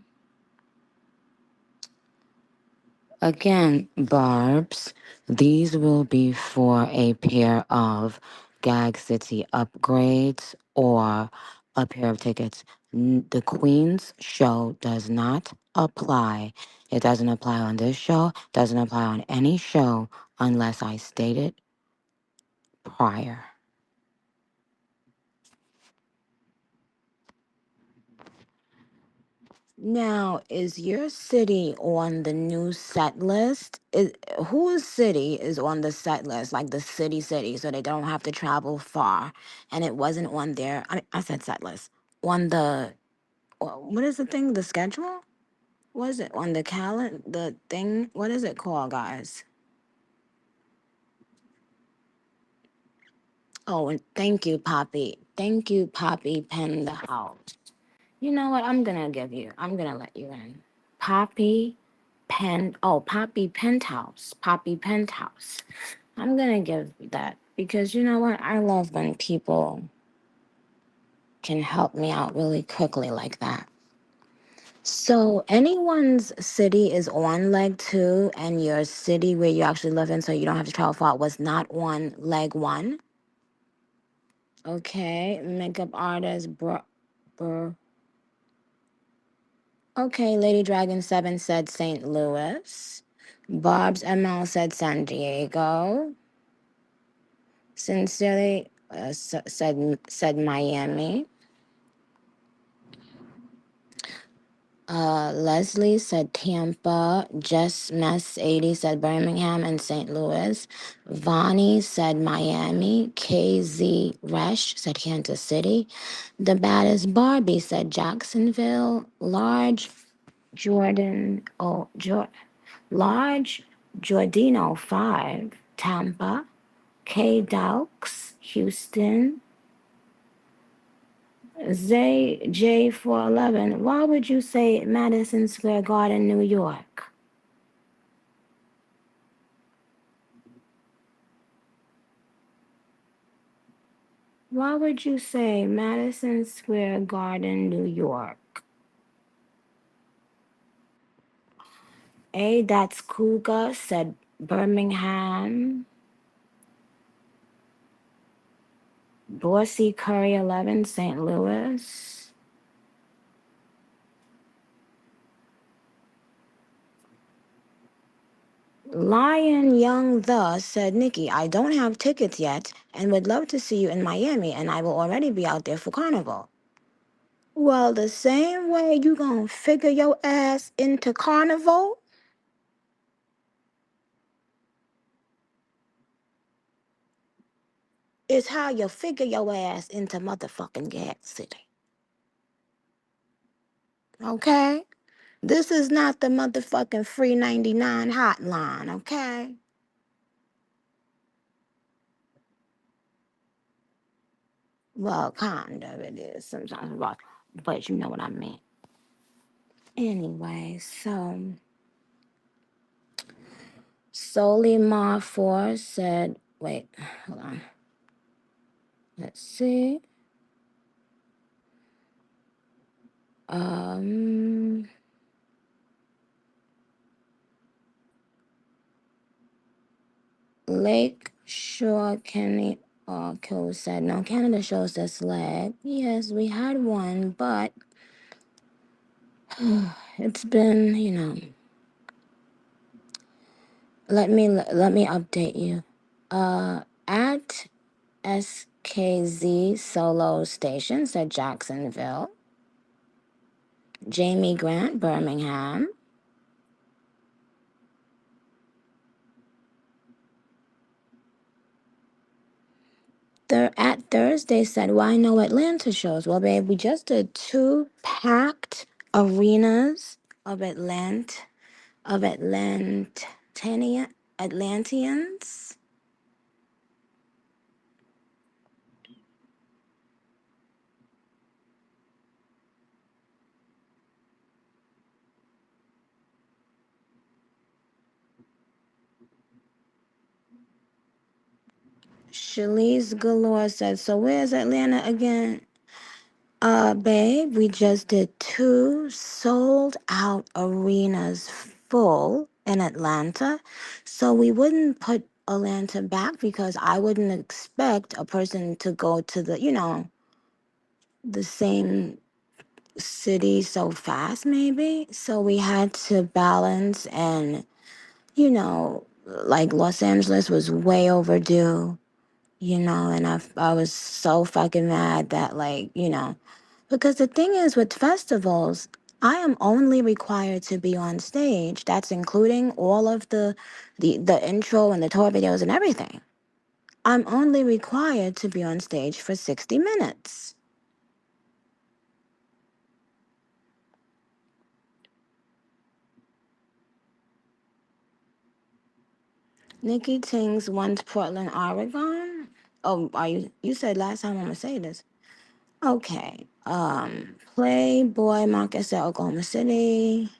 Again, Barbs, these will be for a pair of Gag City upgrades or a pair of tickets. The Queen's show does not apply. It doesn't apply on this show, doesn't apply on any show unless I state it prior. Now, is your city on the new set list? Whose city is on the set list? Like the city, so they don't have to travel far. And it wasn't on there. I said set list. On the, what is the thing? The schedule? What is it? On the calendar? The thing? What is it called, guys? Oh, and thank you, Poppy. Thank you, Poppy Pen the House. You know what? I'm gonna let you in. Poppy Poppy Penthouse. Poppy Penthouse. I'm gonna give that because you know what? I love when people can help me out really quickly like that. So anyone's city is on leg 2 and your city where you actually live in so you don't have to travel far was not on leg 1. Okay, makeup artist, okay, Lady Dragon 7 said St. Louis. Bob's ML said San Diego. Sincerely said Miami. Leslie said Tampa. Jess Mess 80 said Birmingham and St. Louis. Vonnie said Miami. KZ Resh said Kansas City. The baddest Barbie said Jacksonville. Jordan, oh, Large Jordino 5, Tampa. K Daux, Houston. Zay J411, why would you say Madison Square Garden, New York? Why would you say Madison Square Garden, New York? A. That's Cougar said Birmingham. Dorsey Curry 11, St. Louis. Lion Young The said, Nicki, I don't have tickets yet and would love to see you in Miami, and I will already be out there for Carnival. Well, the same way you gonna figure your ass into Carnival is how you figure your ass into motherfucking Gas City. Okay? This is not the motherfucking free 99 hotline, okay? Well, kind of it is sometimes, but you know what I mean. Anyway, so Solimar 4 said, wait, hold on. Let's see. Lake Shore County Kill said, no, Canada shows this leg. Yes, we had one, but it's been, let me update you. At SKZ Solo Station said Jacksonville. Jamie Grant, Birmingham. At Thursday said, well, I know Atlanta shows. Well, babe, we just did 2 packed arenas of Atlanteans. Shalice Galore said, so where's Atlanta again? Babe, we just did 2 sold out arenas full in Atlanta. So we wouldn't put Atlanta back because I wouldn't expect a person to go to the same city so fast, maybe. So we had to balance, and, like Los Angeles was way overdue, and I was so fucking mad that, like, because the thing is with festivals, I am only required to be on stage. That's including all of the intro and the tour videos and everything. I'm only required to be on stage for 60 minutes. Nicki Tings wants Portland, Oregon. Oh, you said last time I'm gonna say this. Okay. Playboy Marcus at Oklahoma City.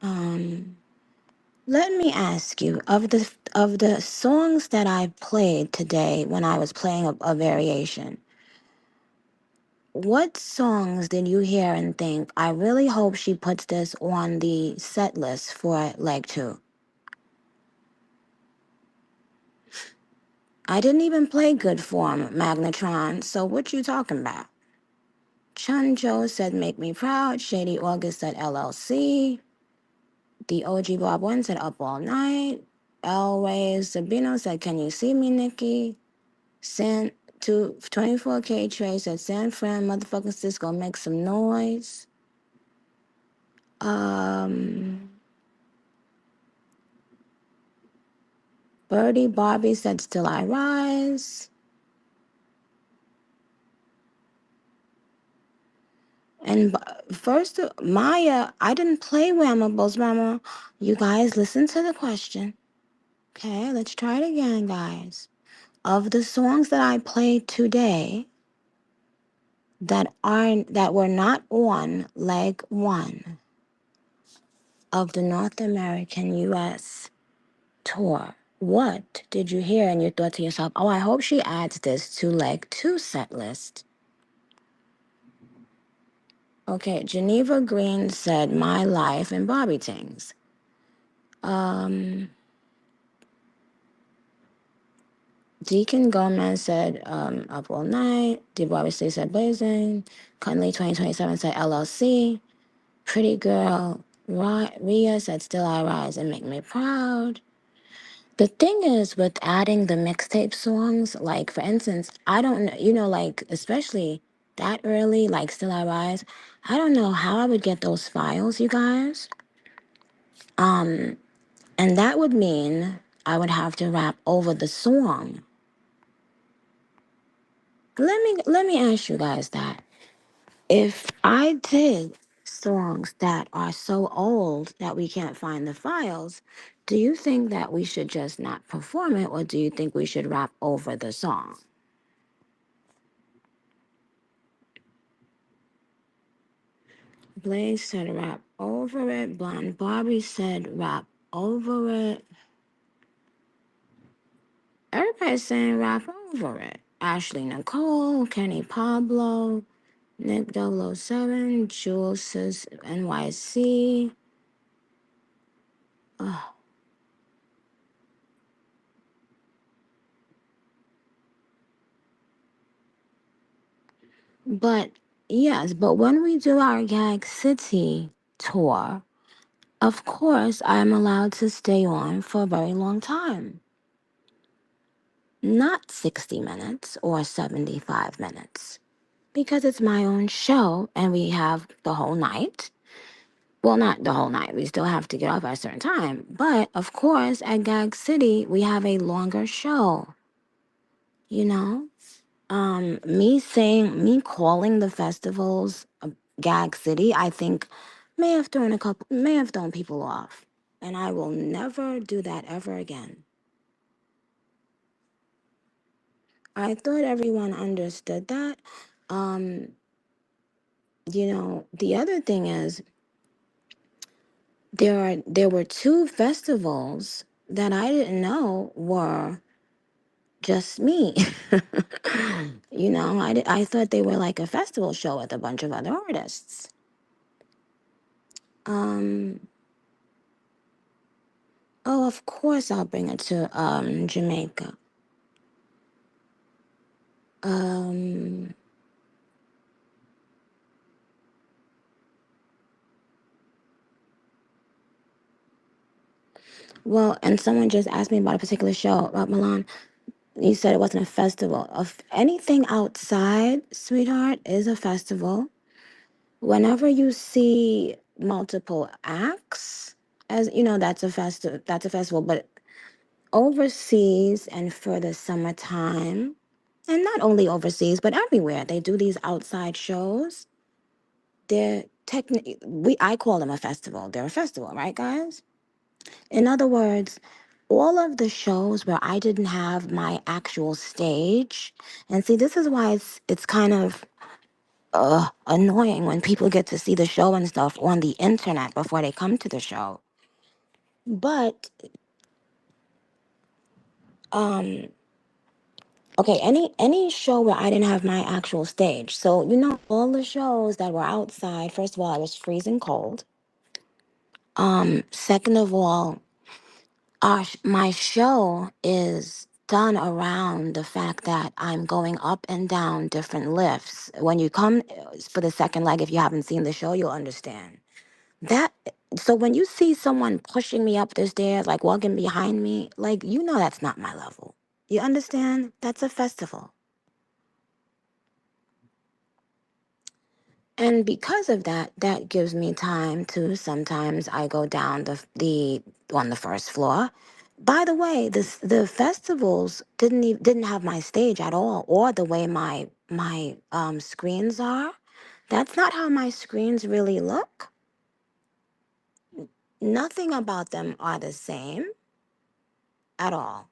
Let me ask you, of the songs that I played today when I was playing a variation, what songs did you hear and think, I really hope she puts this on the set list for leg 2? I didn't even play good form, Magnetron, so what you talking about? Chun Jo said Make Me Proud. Shady August said LLC. The OG Bob 1 said Up All Night. Elways Sabino said Can You See Me, Nicki? 24K Trey said San Fran motherfucking Cisco make some noise. Birdie Barbie said Still I Rise. And first, Maya, I didn't play Whammables, Mama. You guys listen to the question. Okay, let's try it again, guys. Of the songs that I played today that were not on leg 1 of the North American US tour, what did you hear and you thought to yourself, oh, I hope she adds this to leg 2 set list? Okay, Geneva Green said My Life and Bobby Tings. Deacon Gomez said Up All Night. Bobby Steve said Blazing. Conley 2027 said LLC. Pretty Girl Rhea said Still I Rise and Make Me Proud. The thing is with adding the mixtape songs, like for instance, I don't know, like especially that early, like Still I Rise, I don't know how I would get those files, you guys. And that would mean I would have to rap over the song. Let me ask you guys that. If I did songs that are so old that we can't find the files, do you think that we should just not perform it, or do you think we should rap over the song? Blaze said rap over it. Blonde Barbie said rap Over it. Everybody's saying rap over it. Ashley Nicole, Kenny Pablo, Nick 007, Jules says NYC. Ugh. But yes, but when we do our Gag City tour, of course I'm allowed to stay on for a very long time. Not 60 minutes or 75 minutes. Because it's my own show and we have the whole night. Well, not the whole night. We still have to get off at a certain time. But of course, at Gag City, we have a longer show. You know, me calling the festivals Gag City, I think may have thrown people off, and I will never do that ever again. I thought everyone understood that. Um, the other thing is there were two festivals that I didn't know were just me. I thought they were like a festival show with a bunch of other artists. Um, oh, of course I'll bring it to Jamaica. Um, well, and someone just asked me about a particular show about Milan. You said it wasn't a festival. Of anything outside, sweetheart, is a festival. Whenever you see multiple acts, as you know, that's a festival. But overseas and for the summertime, and not only overseas but everywhere, they do these outside shows. They're technically we I call them a festival. They're a festival, right, guys? In other words, all of the shows where I didn't have my actual stage, and see, this is why it's kind of annoying when people get to see the show and stuff on the internet before they come to the show. But um okay, any show where I didn't have my actual stage. So, all the shows that were outside, first of all, I was freezing cold. Second of all, my show is done around the fact that I'm going up and down different lifts. When you come for the second leg, if you haven't seen the show, you'll understand. That so when you see someone pushing me up the stairs, like walking behind me, like that's not my level. You understand? That's a festival. And because of that, that gives me time to sometimes I go down the on the first floor. By the way, the festivals didn't have my stage at all, or the way my screens are. That's not how my screens really look. Nothing about them are the same at all.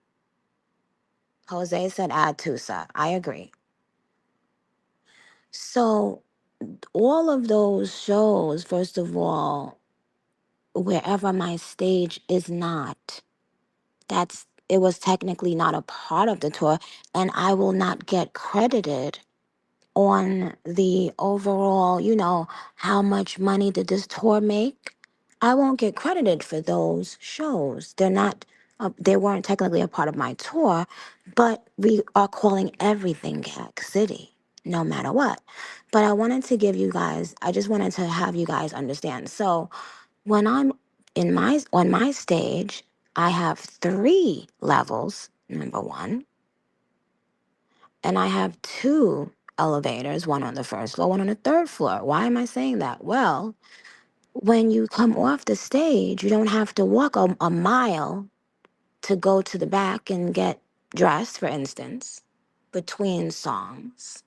Jose said add Tusa. I agree. So all of those shows, first of all, wherever my stage is not, it was technically not a part of the tour, and I will not get credited on the overall, how much money did this tour make. I won't get credited for those shows. They weren't technically a part of my tour, but we are calling everything Gag City, no matter what. But I just wanted to have you guys understand. So when I'm on my stage, I have 3 levels, number one, and I have 2 elevators, one on the first floor, one on the third floor. Why am I saying that? Well, when you come off the stage, you don't have to walk a mile to go to the back and get dressed, for instance, between songs.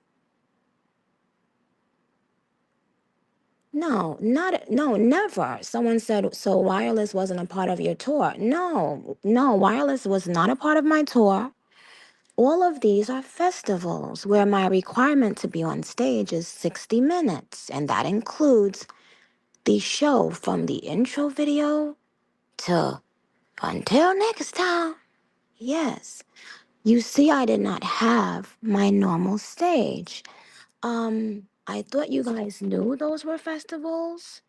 No, never. Someone said, so wireless wasn't a part of your tour. No, wireless was not a part of my tour. All of these are festivals where my requirement to be on stage is 60 minutes, and that includes the show from the intro video to Until next time. Yes. You see, I did not have my normal stage. I thought you guys knew those were festivals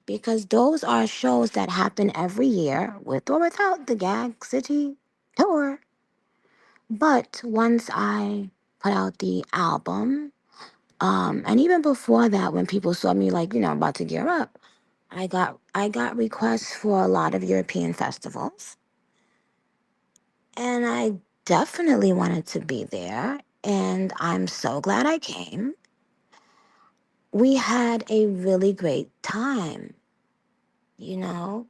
because those are shows that happen every year with or without the Gag City tour. But once I put out the album, and even before that, when people saw me like, about to gear up, I got requests for a lot of European festivals. And I definitely wanted to be there. And I'm so glad I came. We had a really great time, you know.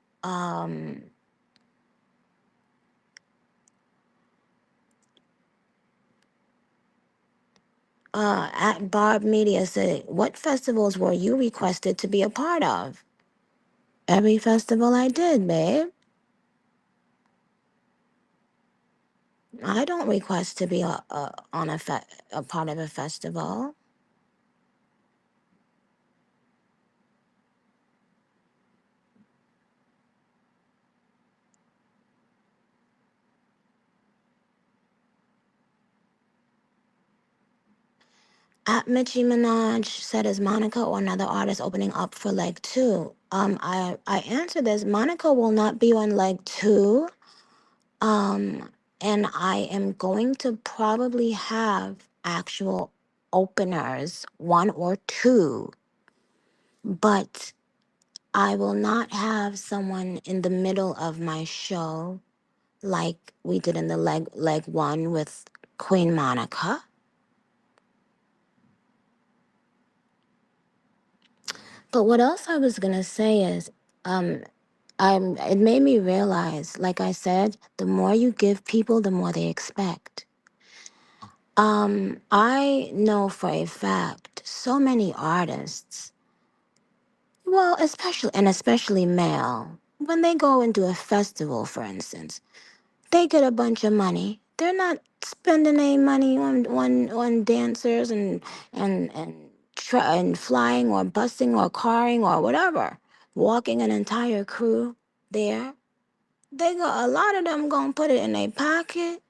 At Barb Media said, what festivals were you requested to be a part of? Every festival I did, babe. I don't request to be a part of a festival. At Nicki Minaj said, is Monica or another artist opening up for leg two? I answered this. Monica will not be on leg two. Um, and I am going to probably have actual openers, one or two, but I will not have someone in the middle of my show like we did in the leg one with Queen Monica. But what else I was gonna say is, um, it made me realize, like I said, the more you give people, the more they expect. I know for a fact so many artists, well, especially male, when they go and do a festival, for instance, they get a bunch of money. They're not spending any money on dancers and flying or busing or carring or whatever, walking an entire crew there. A lot of them gonna put it in their pocket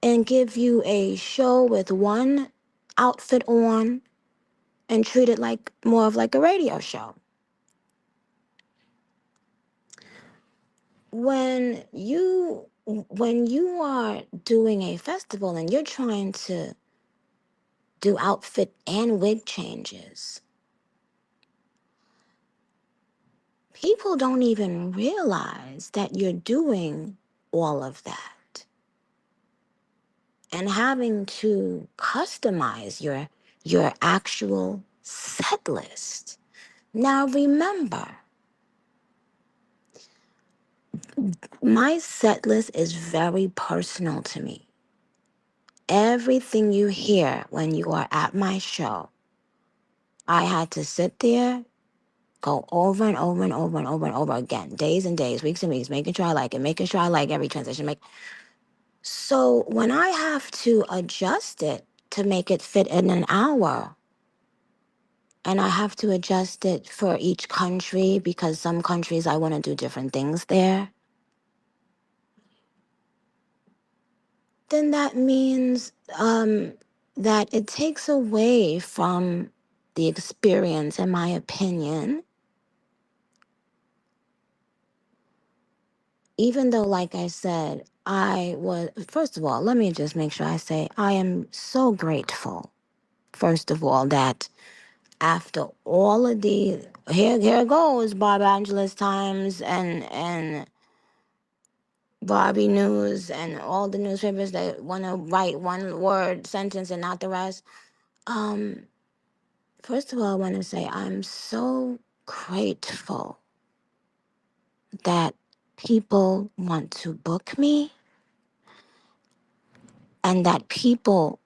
and give you a show with one outfit on and treat it like more of like a radio show. When you are doing a festival and you're trying to do outfit and wig changes, people don't even realize that you're doing all of that and having to customize your actual set list. Now remember, my set list is very personal to me. Everything you hear when you are at my show, I had to sit there, go over and over and over and over and over again, days and days, weeks and weeks, making sure I like it, making sure I like every transition. So when I have to adjust it to make it fit in an hour, and I have to adjust it for each country because some countries I want to do different things there, then that means that it takes away from the experience, in my opinion. Even though, like I said, first of all, let me just make sure I say I am so grateful, first of all, that after all of the, here goes Bob Angeles Times and Barbie News and all the newspapers that want to write one word sentence and not the rest. Um, First of all, I want to say I'm so grateful that people want to book me and that people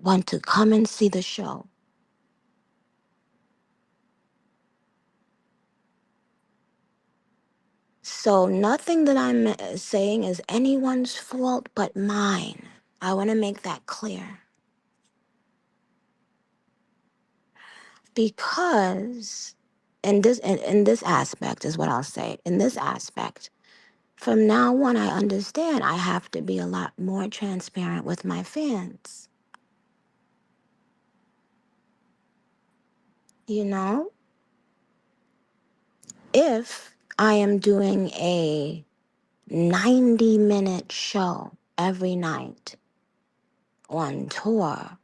want to come and see the show. So nothing that I'm saying is anyone's fault but mine. I want to make that clear. Because in this aspect is what I'll say. In this aspect, From now on, I understand I have to be a lot more transparent with my fans. You know, if I am doing a 90-minute show every night on tour,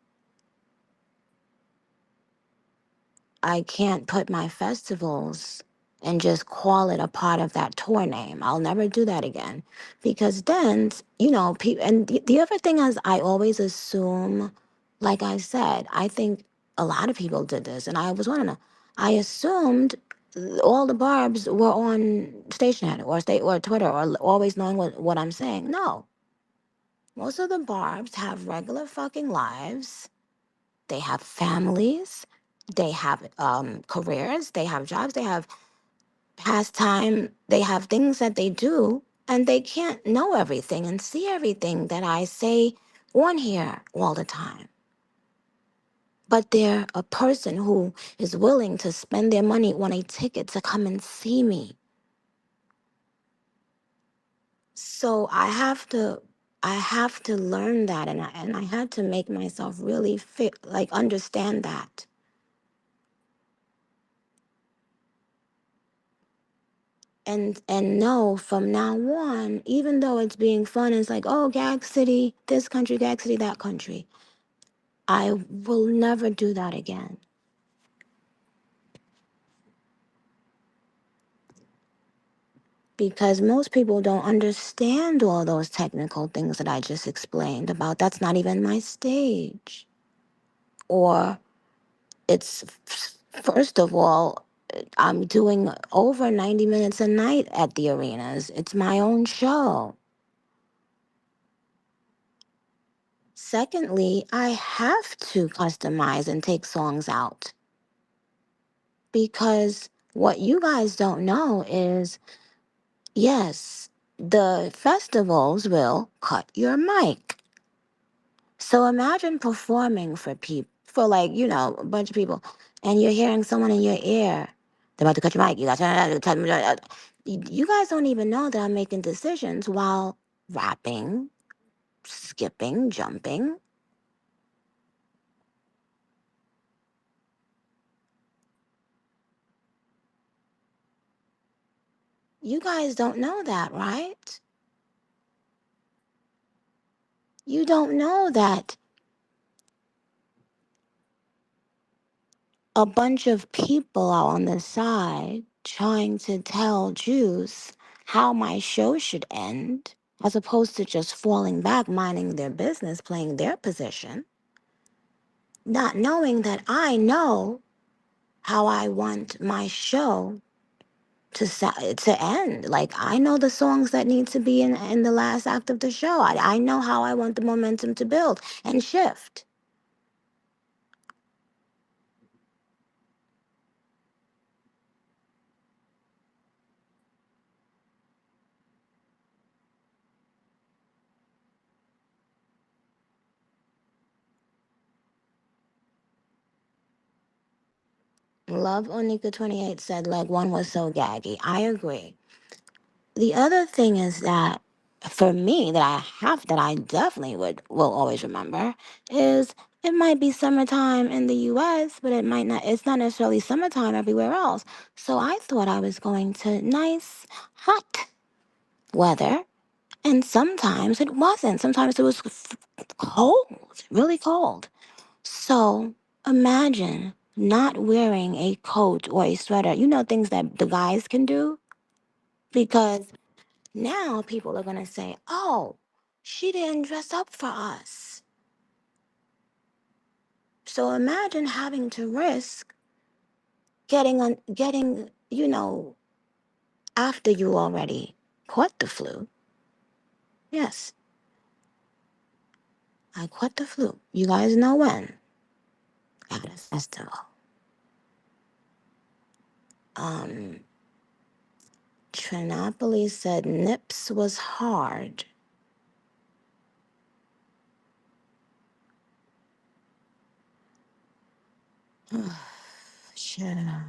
I can't put my festivals and just call it a part of that tour name. I'll never do that again. Because then, and the other thing is, I always assume, like I said, I think a lot of people did this, and I was one of them. I assumed all the barbs were on Stationhead or Twitter or always knowing what I'm saying. No. Most of the barbs have regular fucking lives. They have families, they have careers, they have jobs, they have pastime, they have things that they do, and they can't know everything and see everything that I say on here all the time. But they're a person who is willing to spend their money on a ticket to come and see me. So I have to learn that, and I had to make myself really like understand that. And know from now on, even though it's being fun, it's like, oh, gag city, this country, gag city, that country, I will never do that again. Because most people don't understand all those technical things that I just explained about. That's not even my stage. Or it's, first of all, I'm doing over 90 minutes a night at the arenas. It's my own show. Secondly, I have to customize and take songs out, because what you guys don't know is, yes, the festivals will cut your mic. So imagine performing for people, for like, a bunch of people, and you're hearing someone in your ear, they're about to cut your mic. You guys don't even know that I'm making decisions while rapping, skipping, jumping. You guys don't know that, right? You don't know that a bunch of people are on the side trying to tell Jews how my show should end, as opposed to just falling back, minding their business, playing their position, not knowing that I know how I want my show to end. Like, I know the songs that need to be in the last act of the show. I know how I want the momentum to build and shift. Love Onika 28 said leg one was so gaggy. I agree. The other thing is that, for me, that I definitely will always remember, is it might be summertime in the US, but it's not necessarily summertime everywhere else. So I thought I was going to nice hot weather, and sometimes it wasn't. Sometimes it was cold, really cold. So imagine not wearing a coat or a sweater, things that the guys can do, because now people are going to say, oh, she didn't dress up for us. So imagine having to risk getting, after you already caught the flu. Yes, I caught the flu. You guys know when? At a festival. Um, Trinopolis said Nips was hard. Sure.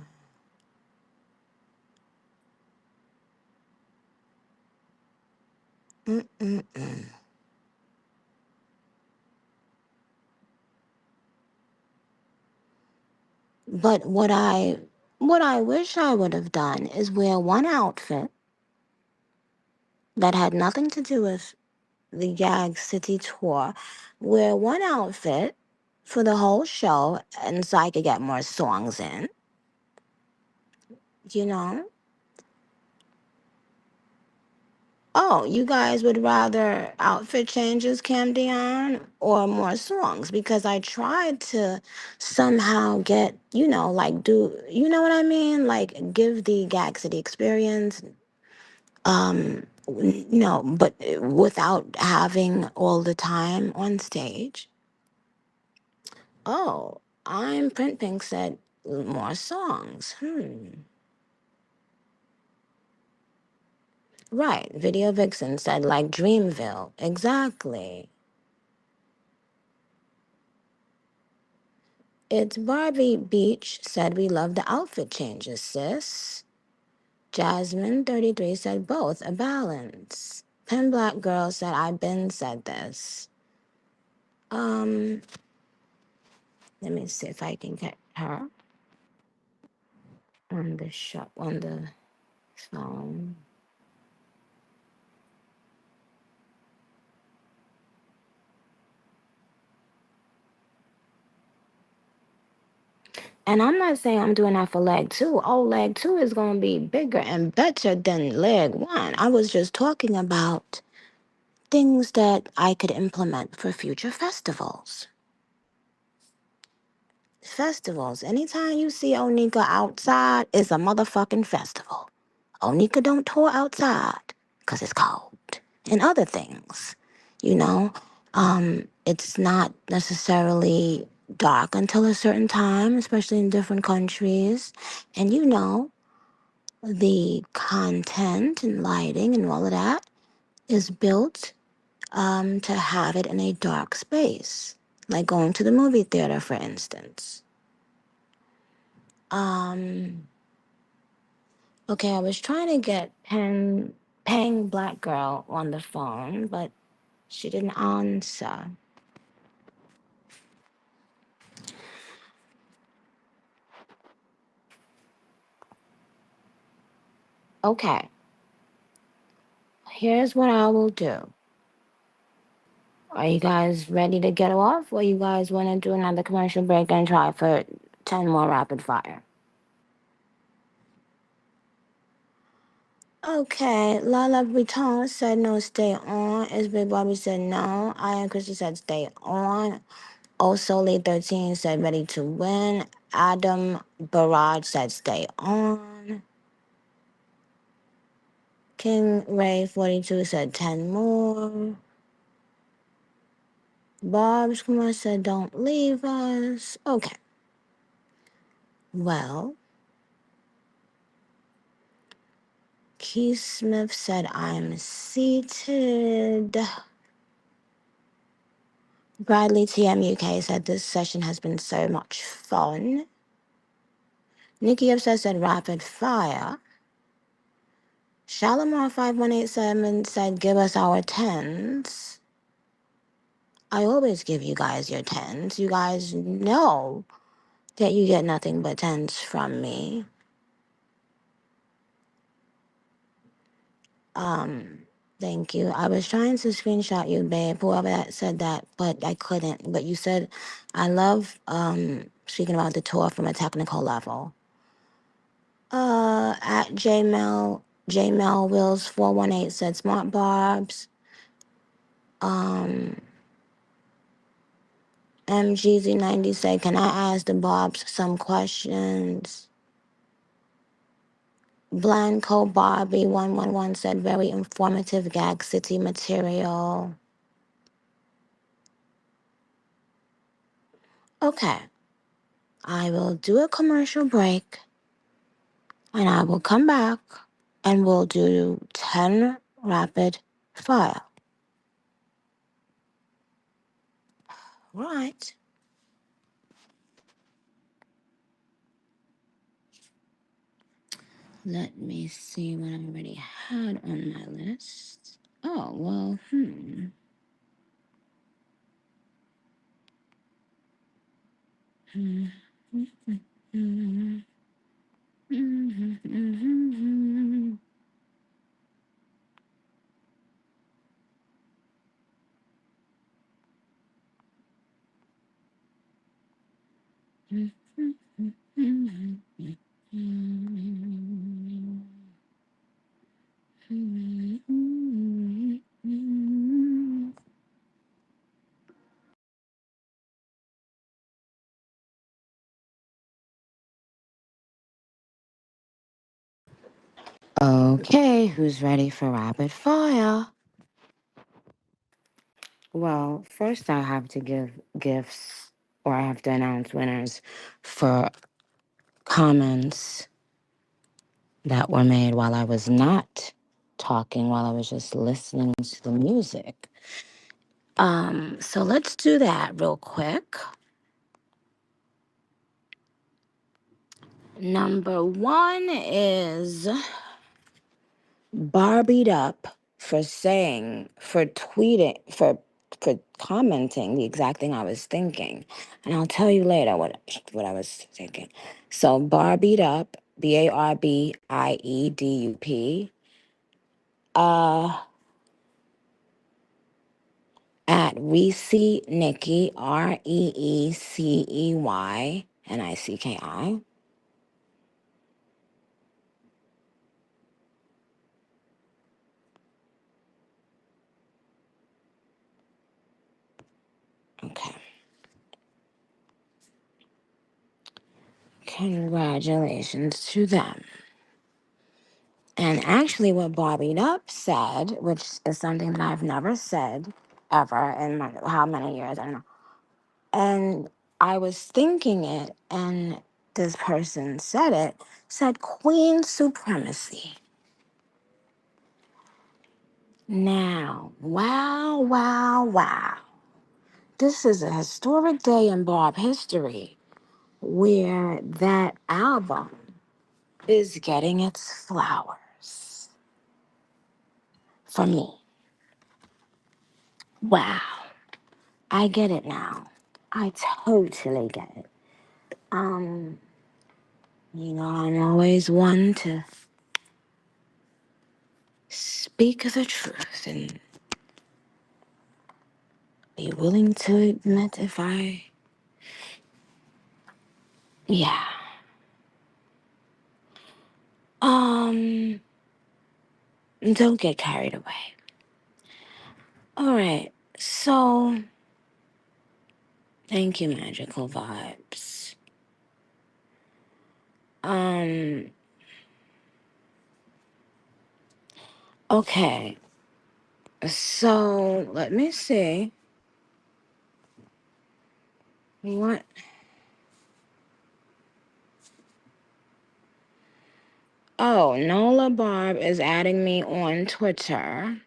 Mm-mm-mm. But what I wish I would have done is wear one outfit that had nothing to do with the Gag City tour. Wear one outfit for the whole show, and so I could get more songs in. You know? Oh, you guys would rather outfit changes, Cam Dion, or more songs? Because I tried to somehow get, like you know what I mean? Like give the Gag City experience, but without having all the time on stage. Oh, I'm Print Pink said more songs. Right. Video Vixen said like Dreamville. Exactly. It's Barbie Beach said we love the outfit changes, sis. Jasmine 33 said both, a balance. Pen Black Girl said I've been said this. Um, Let me see if I can get her on the phone. And I'm not saying I'm doing that for leg two. Oh, leg two is gonna be bigger and better than leg one. I was just talking about things that I could implement for future festivals. Festivals. Anytime you see Onika outside, it's a motherfucking festival. Onika don't tour outside because it's cold. And other things, you know. It's not necessarily dark until a certain time, especially in different countries. And the content and lighting and all of that is built to have it in a dark space, like going to the movie theater, for instance. Um, okay, I was trying to get Pang Black Girl on the phone, but she didn't answer. Okay, here's what I will do. Are you guys ready to get off, or you guys want to do another commercial break and try for 10 more rapid fire? Okay, Lala Vuitton said no, stay on. Is Big Bobby said no. Ian Christie said stay on. Also, Lee 13 said ready to win. Adam Barrage said stay on. King Ray 42 said 10 more. Bob's Kumar said don't leave us. Okay. Well, Keith Smith said I'm seated. Bradley TMUK said this session has been so much fun. Nicki Upset said rapid fire. Shalimar 5187 said give us our tens. I always give you guys your tens. You guys know that you get nothing but tens from me. Thank you. I was trying to screenshot you, babe, whoever that said that, but I couldn't. But you said I love speaking about the tour from a technical level. At Jmel Wills 418 said Smart Barbs. MGZ90 said, can I ask the Bobs some questions? Blanco Barbie 111 said, very informative Gag City material. Okay, I will do a commercial break and I will come back and we'll do 10 rapid fire. Right. Let me see what I already had on my list. Oh, well, Okay, who's ready for rapid fire? Well, first I have to give gifts, or I have to announce winners for comments that were made while I was not talking, while I was just listening to the music. So let's do that real quick. Number one is Barbied Up for tweeting, for commenting the exact thing I was thinking. And I'll tell you later what I was thinking. So Barbied Up, BARBIEDUP, at Reese Nicki, REECEY NICKI. Okay. Congratulations to them. And actually, what Bobby Up said, which is something that I've never said ever in how many years, I don't know. And I was thinking it, and this person said Queen Supremacy. Now, wow, wow, wow. This is a historic day in Bob history where that album is getting its flowers. For me. Wow. I get it now. I totally get it. Um, I'm always one to speak the truth and be willing to admit if yeah. Um, don't get carried away. All right. So, thank you, Magical Vibes. Um, okay. So, let me see. What? Oh, Nola Barb is adding me on Twitter.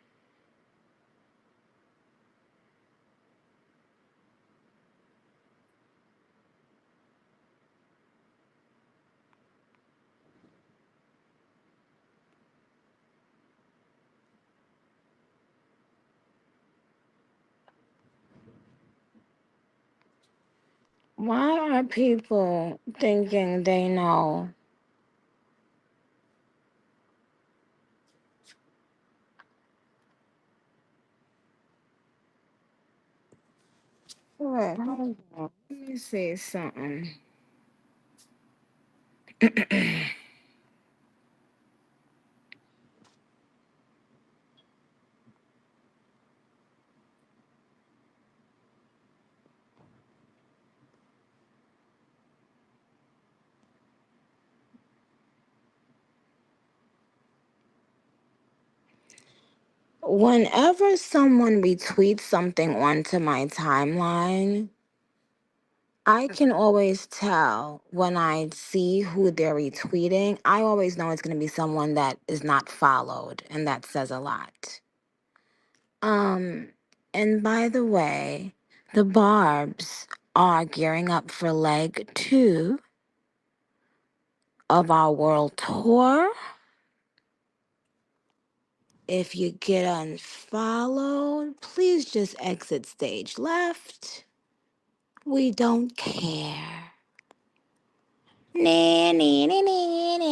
Why are people thinking they know? Wait, hold on. Let me see something. Whenever someone retweets something onto my timeline, I can always tell when I see who they're retweeting. I always know it's going to be someone that is not followed, and that says a lot. Um, and by the way, the Barbs are gearing up for leg 2 of our world tour. If you get unfollowed, please just exit stage left. We don't care. Nah, nah, nah, nah, nah.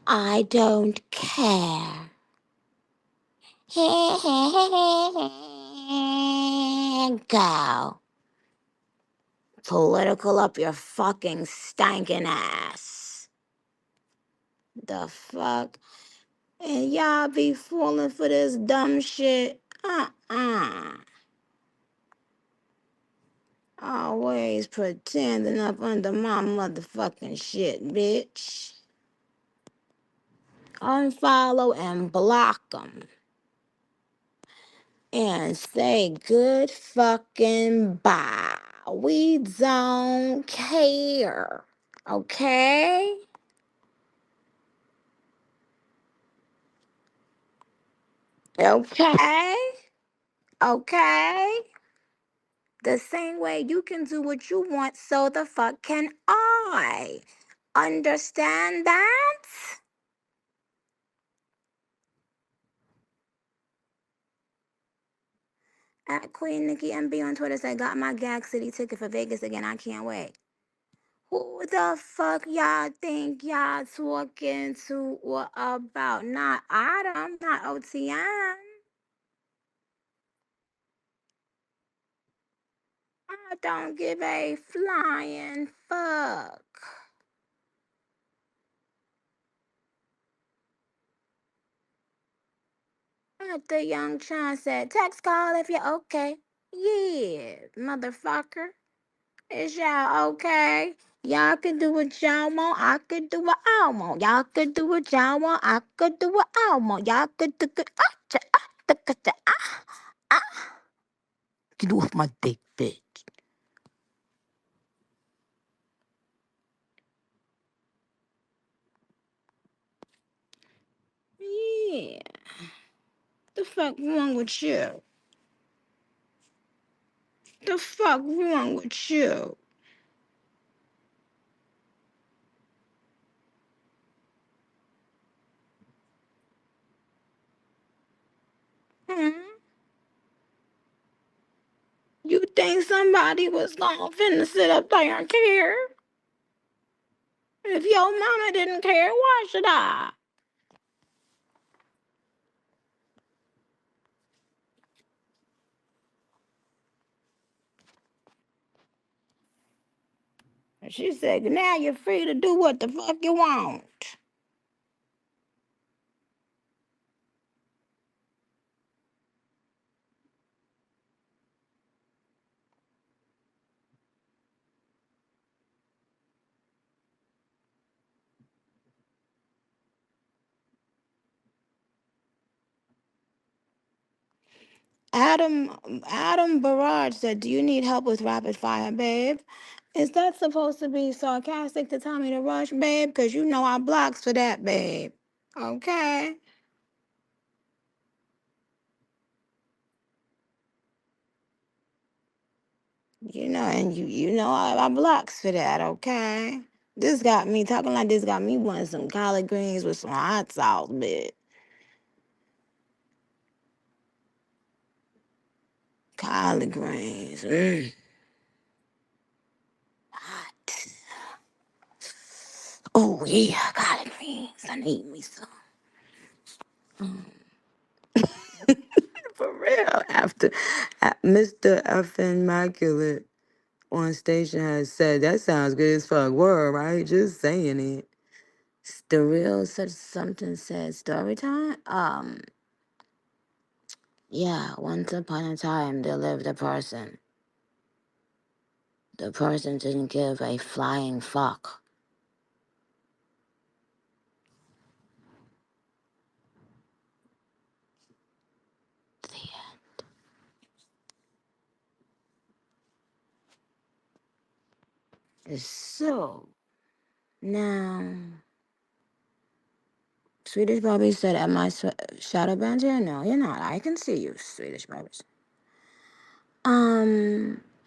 I don't care. Go. Political up your fucking stankin' ass. The fuck? And y'all be falling for this dumb shit? Always pretending up under my motherfucking shit, bitch. Unfollow and block them. And say good fucking bye. We don't care. Okay? Okay? Okay? The same way you can do what you want, so the fuck can I. Understand that? At Queen Nicki MB on Twitter said, got my Gag City ticket for Vegas again. I can't wait. Who the fuck y'all think y'all talking to or about? Not Autumn, not OTM. I don't give a flying fuck. The young Chun said, text call if you're okay. Yeah, motherfucker. Is y'all okay? Y'all can do what y'all want. I could do what I want. Y'all could do what y'all want. I could do what I want. Y'all could do good. Get off my dick, bitch. Yeah. The fuck wrong with you? The fuck wrong with you? Hmm? You think somebody was gonna finna sit up there and care? If your mama didn't care, why should I? And she said, now you're free to do what the fuck you want. Adam Barrage said, do you need help with rapid fire, babe? Is that supposed to be sarcastic to tell me to rush, babe? Because you know I blocks for that, babe. Okay? You know, and you know I blocks for that, okay? This got me talking like this got me wanting some collard greens with some hot sauce, bitch. Collard greens. Hot. Oh yeah, collard greens. I need me some. For real. After Mr. F. Immaculate on station has said, that sounds good as fuck. Word, right? Just saying it. The real such something said story time. Yeah, once upon a time there lived a person. The person didn't give a flying fuck. The end. So now Swedish Bobby said, am I shadow banned here? No, you're not. I can see you, Swedish Bobby.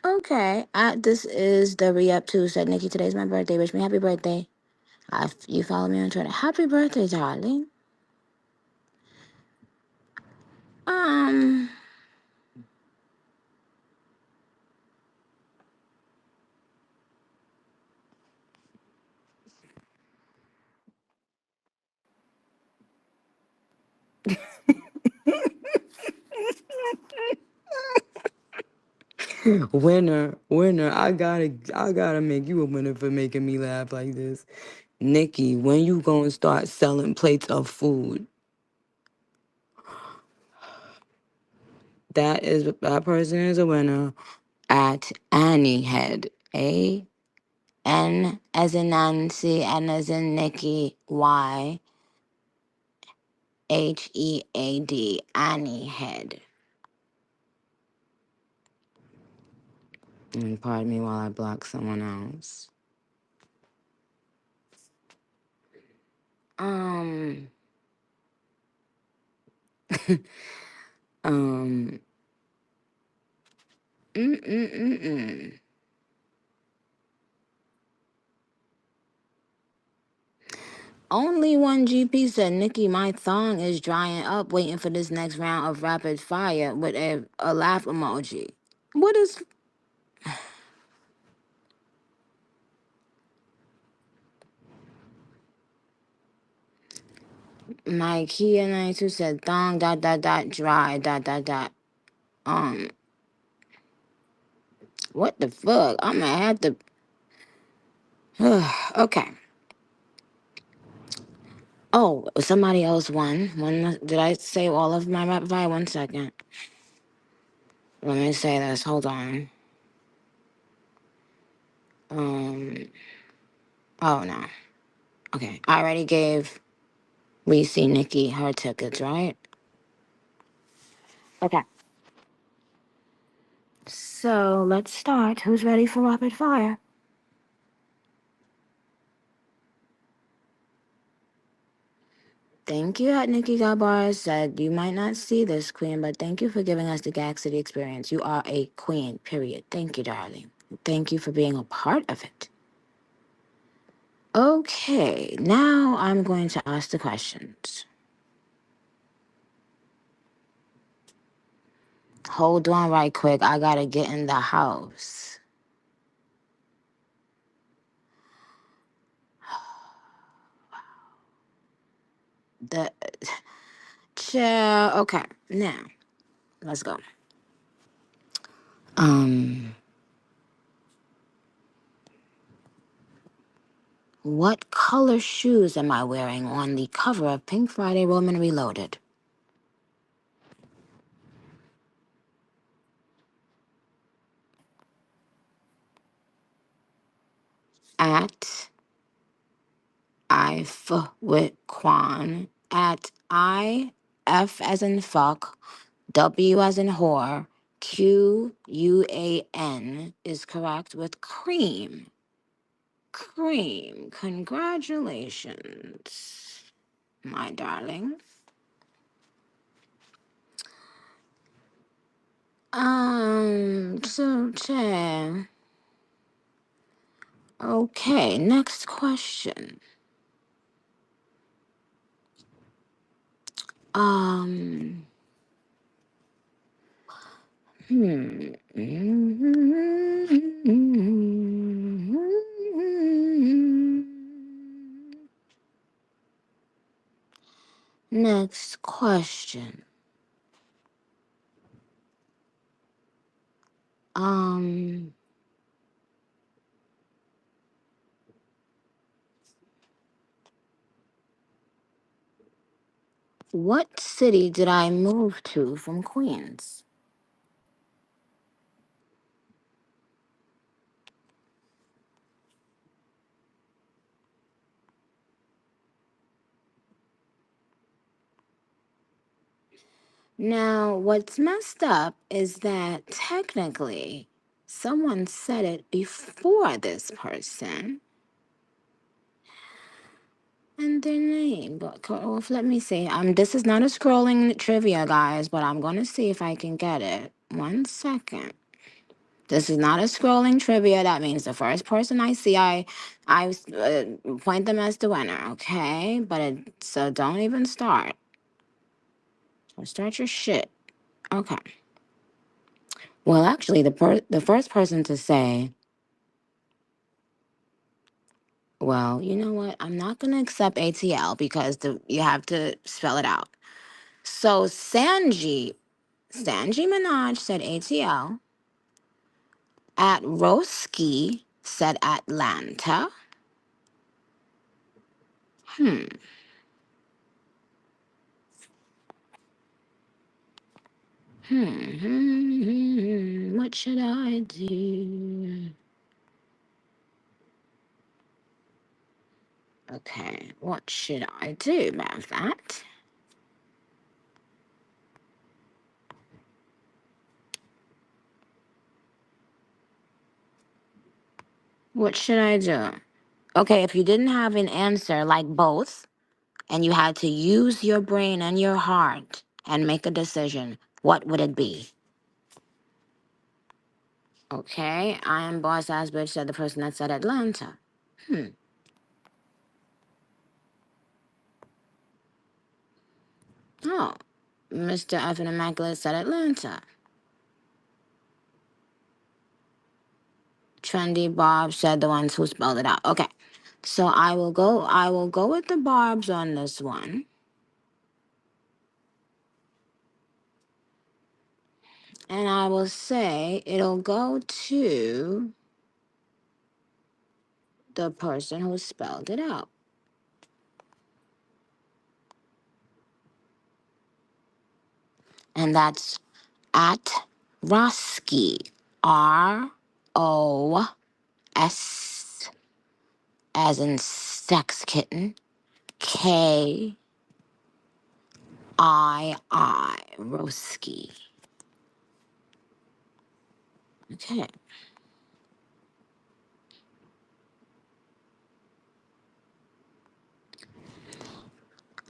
Okay. This is the re-up too. Said Nikki, today's my birthday. Wish me happy birthday. You follow me on Twitter. Happy birthday, darling. Um, winner. I gotta make you a winner for making me laugh like this. Nikki, when you gonna start selling plates of food? That person is a winner at Annie Head. N as in Nancy, N as in Nikki, YHEAD, Annie Head. And pardon me while I block someone else. Um, um, mm, mm, mm, mm. Only one GP said, Nikki, my thong is drying up, waiting for this next round of rapid fire with a laugh emoji. What is my Kia 92 said thong dry um what the fuck? I'm gonna have to okay. Oh, somebody else won. Did I say all of my rapid fire? 1 second. Let me say this. Hold on. Um. Oh no. Okay. I already gave Reese Nikki her tickets, right? Okay. So let's start. Who's ready for rapid fire? Thank you, at Nikki Gabar said, you might not see this, Queen, but thank you for giving us the Gag City experience. You are a queen, period. Thank you, darling. Thank you for being a part of it. Okay, now I'm going to ask the questions. Hold on right quick. I gotta get in the house. The chair. Okay, now let's go. Um, what color shoes am I wearing on the cover of Pink Friday Roman Reloaded? At I f with Quan. At F as in fuck, W as in whore, QUAN is correct with cream. Cream. Congratulations, my darling. So, Chair. Okay, next question. Um, hmm. Next question. Um, what city did I move to from Queens? Now, what's messed up is that technically someone said it before this person. And their name, let me see. This is not a scrolling trivia, guys, but I'm gonna see if I can get it. 1 second. This is not a scrolling trivia. That means the first person I see, I point them as the winner. Okay, but so don't even start. Don't start your shit. Okay. Well, actually, the first person to say, well, you know what? I'm not gonna accept ATL because you have to spell it out. So Sanji Minaj said ATL. At Roski said Atlanta. Hmm. What should I do? Okay, what should I do about that? What should I do? Okay, if you didn't have an answer like both, and you had to use your brain and your heart and make a decision, what would it be? Okay, I am boss ass bitch, said the person that said Atlanta. Hmm. Oh, Mr. Effin Immaculate said Atlanta. Trendy Bob said the ones who spelled it out. Okay. So I will go with the Barbs on this one. And I will say it'll go to the person who spelled it out. And that's at Roski. ROS as in sex kitten. KII Roski. Okay.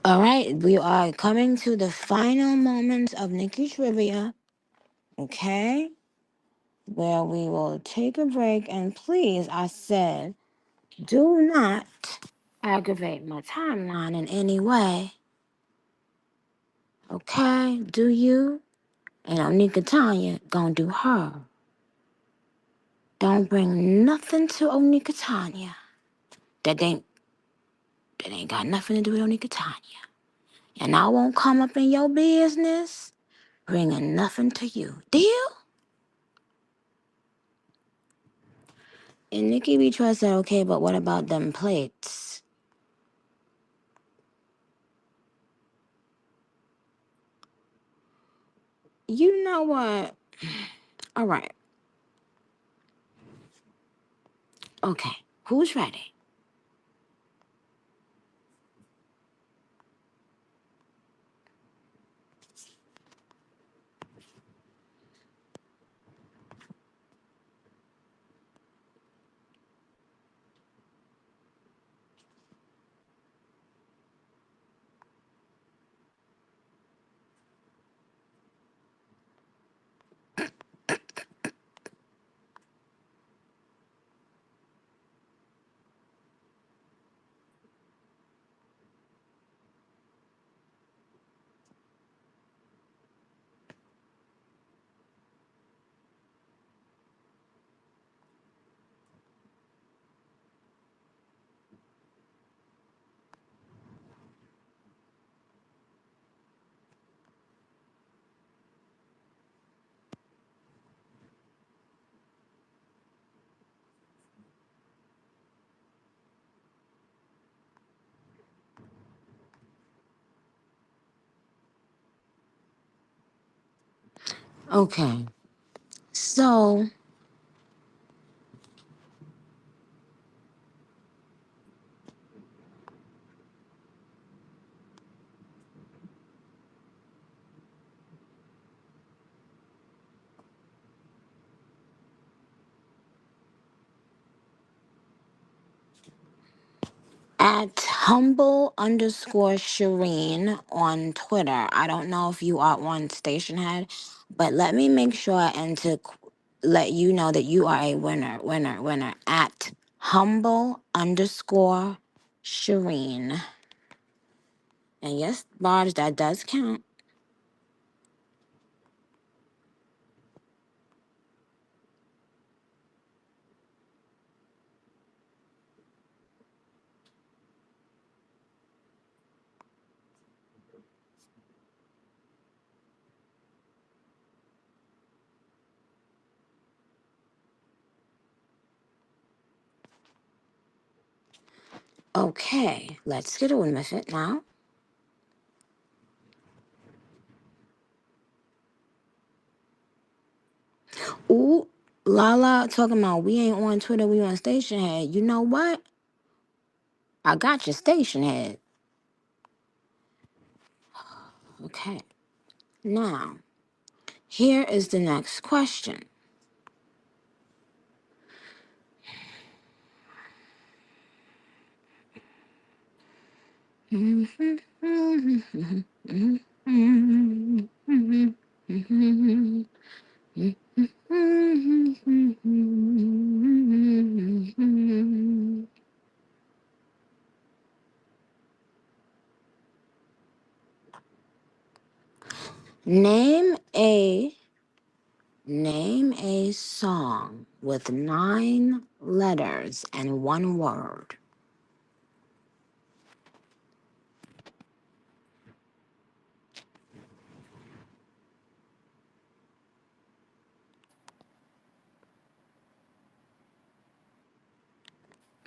All right, we are coming to the final moments of Nicki Trivia, okay? Where we will take a break, and please, I said, do not aggravate my timeline in any way, okay? Do you? And Onika Tanya gonna do her. Don't bring nothing to Onika Tanya that ain't got nothing to do with Onika Tanya. And I won't come up in your business bringing nothing to you. Deal? And Nicki B. Trust said, okay, but what about them plates? You know what? All right. Okay. Who's ready? Okay. So, at humble underscore Shireen on Twitter. I don't know if you are on Stationhead, but let me make sure I enter let you know that you are a winner at humble_Shireen. And yes, Barbs, that does count. Okay, let's get on with it now. Ooh, Lala talking about we ain't on Twitter, we on Stationhead. You know what? I got your Stationhead. Okay. Now, here is the next question. Name a song with 9 letters and 1 word.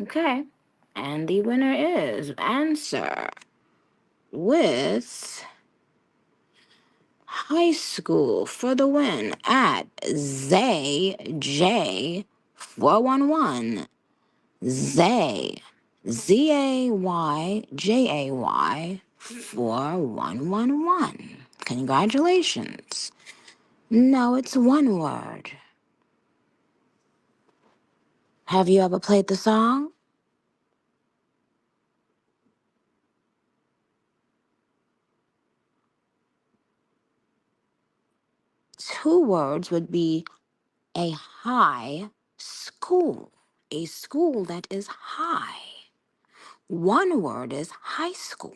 Okay. And the winner is answer with High School for the win at ZayJ411. Zay, ZAYJAY 4111. Congratulations. No, it's 1 word. Have you ever played the song? 2 words would be a high school, a school that is high. 1 word is high school.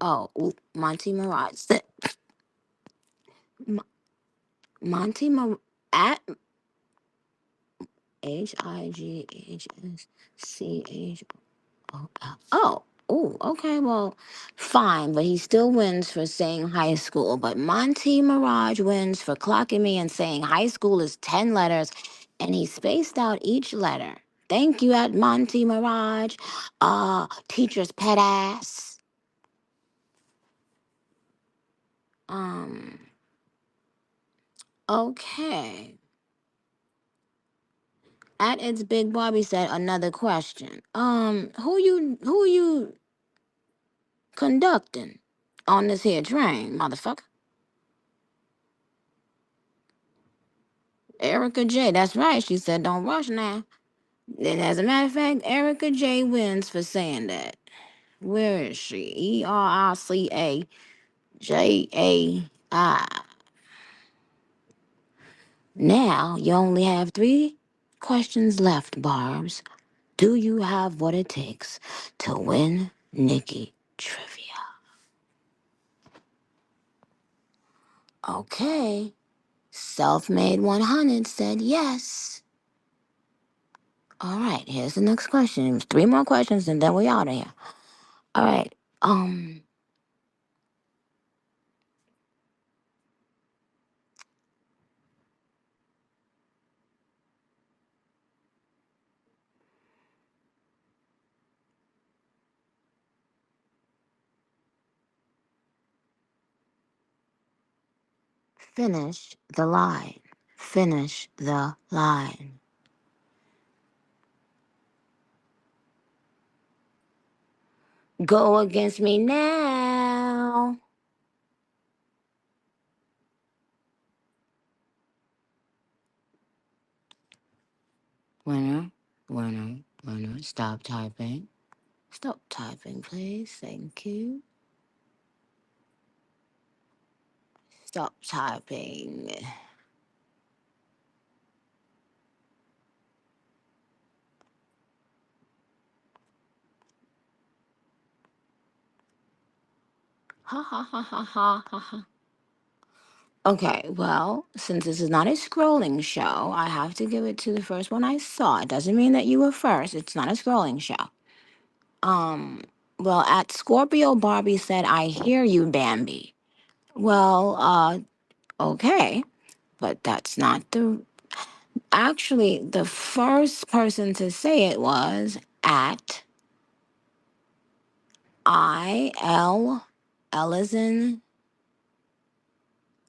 Oh, Monty Mirage. Monty Mar at HIGHSCH. Oh, okay, well, fine, but he still wins for saying high school. But Monty Mirage wins for clocking me and saying high school is 10 letters, and he spaced out each letter. Thank you, at Monty Mirage. Teacher's pet ass. Um, okay. At its Big Bobby said another question. Who you conducting on this here train, motherfucker? Erica J. That's right. She said, don't rush now. And as a matter of fact, Erica J wins for saying that. Where is she? ERICAJAI. Now you only have 3 questions left, Barbs. Do you have what it takes to win Nicki trivia? Okay. Self-made 100 said yes. All right, here's the next question. 3 more questions and then we out of here. All right. Finish the line. Finish the line. Go against me now. Winner, winner. Stop typing. Stop typing, please. Thank you. Stop typing. Ha ha ha ha ha ha ha. Okay, well, since this is not a scrolling show, I have to give it to the first one I saw. It doesn't mean that you were first. It's not a scrolling show. Um, well, at Scorpio Barbie said, I hear you, Bambi. Well, okay, but that's not the. Actually, the first person to say it was at Ellison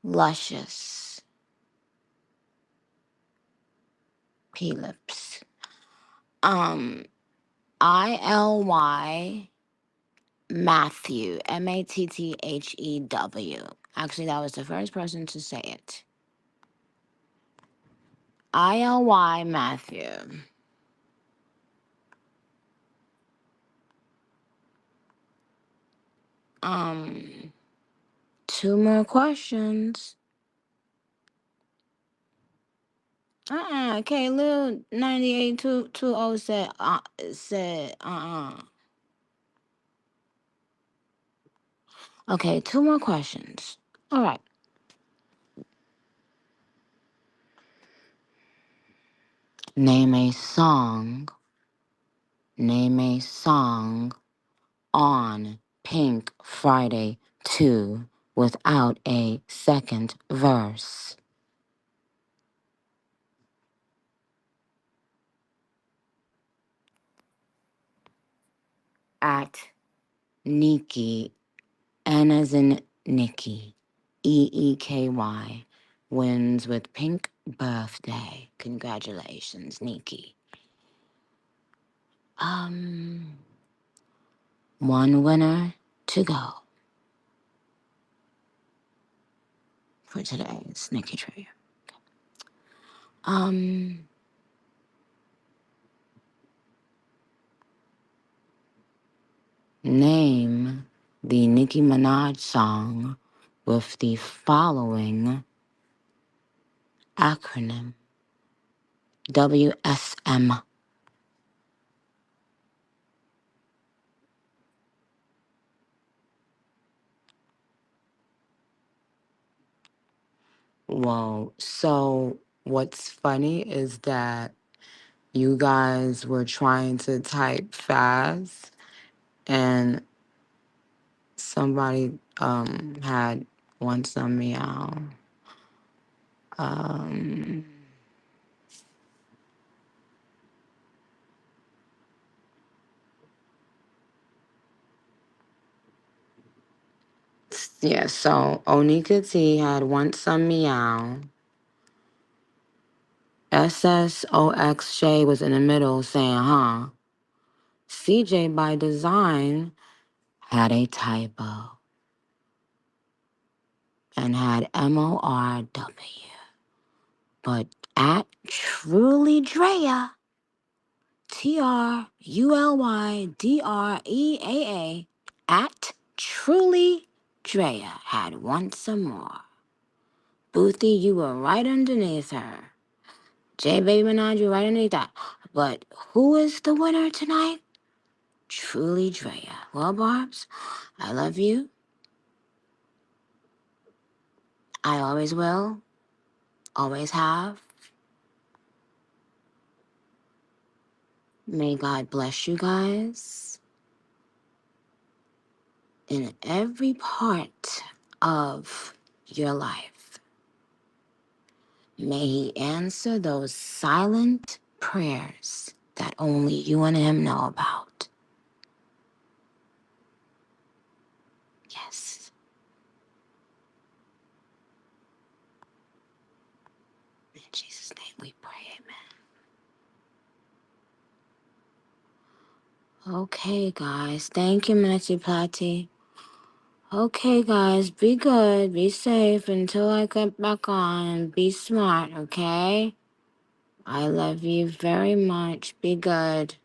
Luscious Phillips. ILY Matthew, Mathew. Actually, that was the first person to say it. ILY Matthew. Two more questions. Okay, Lil 9820 said. Okay, two more questions. All right. Name a song. Name a song on Pink Friday 2 without a second verse. At Nicki, N as in Nicki, EEKY, wins with Pink Birthday. Congratulations, Nicki. One winner to go for today's Nicki Trivia. Name the Nicki Minaj song with the following acronym. WSM. Whoa. So what's funny is that you guys were trying to type fast and somebody had one some meow. Yeah, so Onika T had want some meow. SSOXJ was in the middle saying, huh? CJ by design had a typo and had MORW. But at Truly Drea, TRULYDREAA, at Truly Drea had want some more. Boothie, you were right underneath her. J Baby Minaj, you right underneath that. But who is the winner tonight? Truly Drea. Well, Barbs, I love you. I always will. Always have. May God bless you guys in every part of your life. May He answer those silent prayers that only you and Him know about. Yes. In Jesus' name we pray, amen. Okay, guys. Thank you, Minty Platty. Okay, guys. Be good. Be safe until I get back on. Be smart, okay? I love you very much. Be good.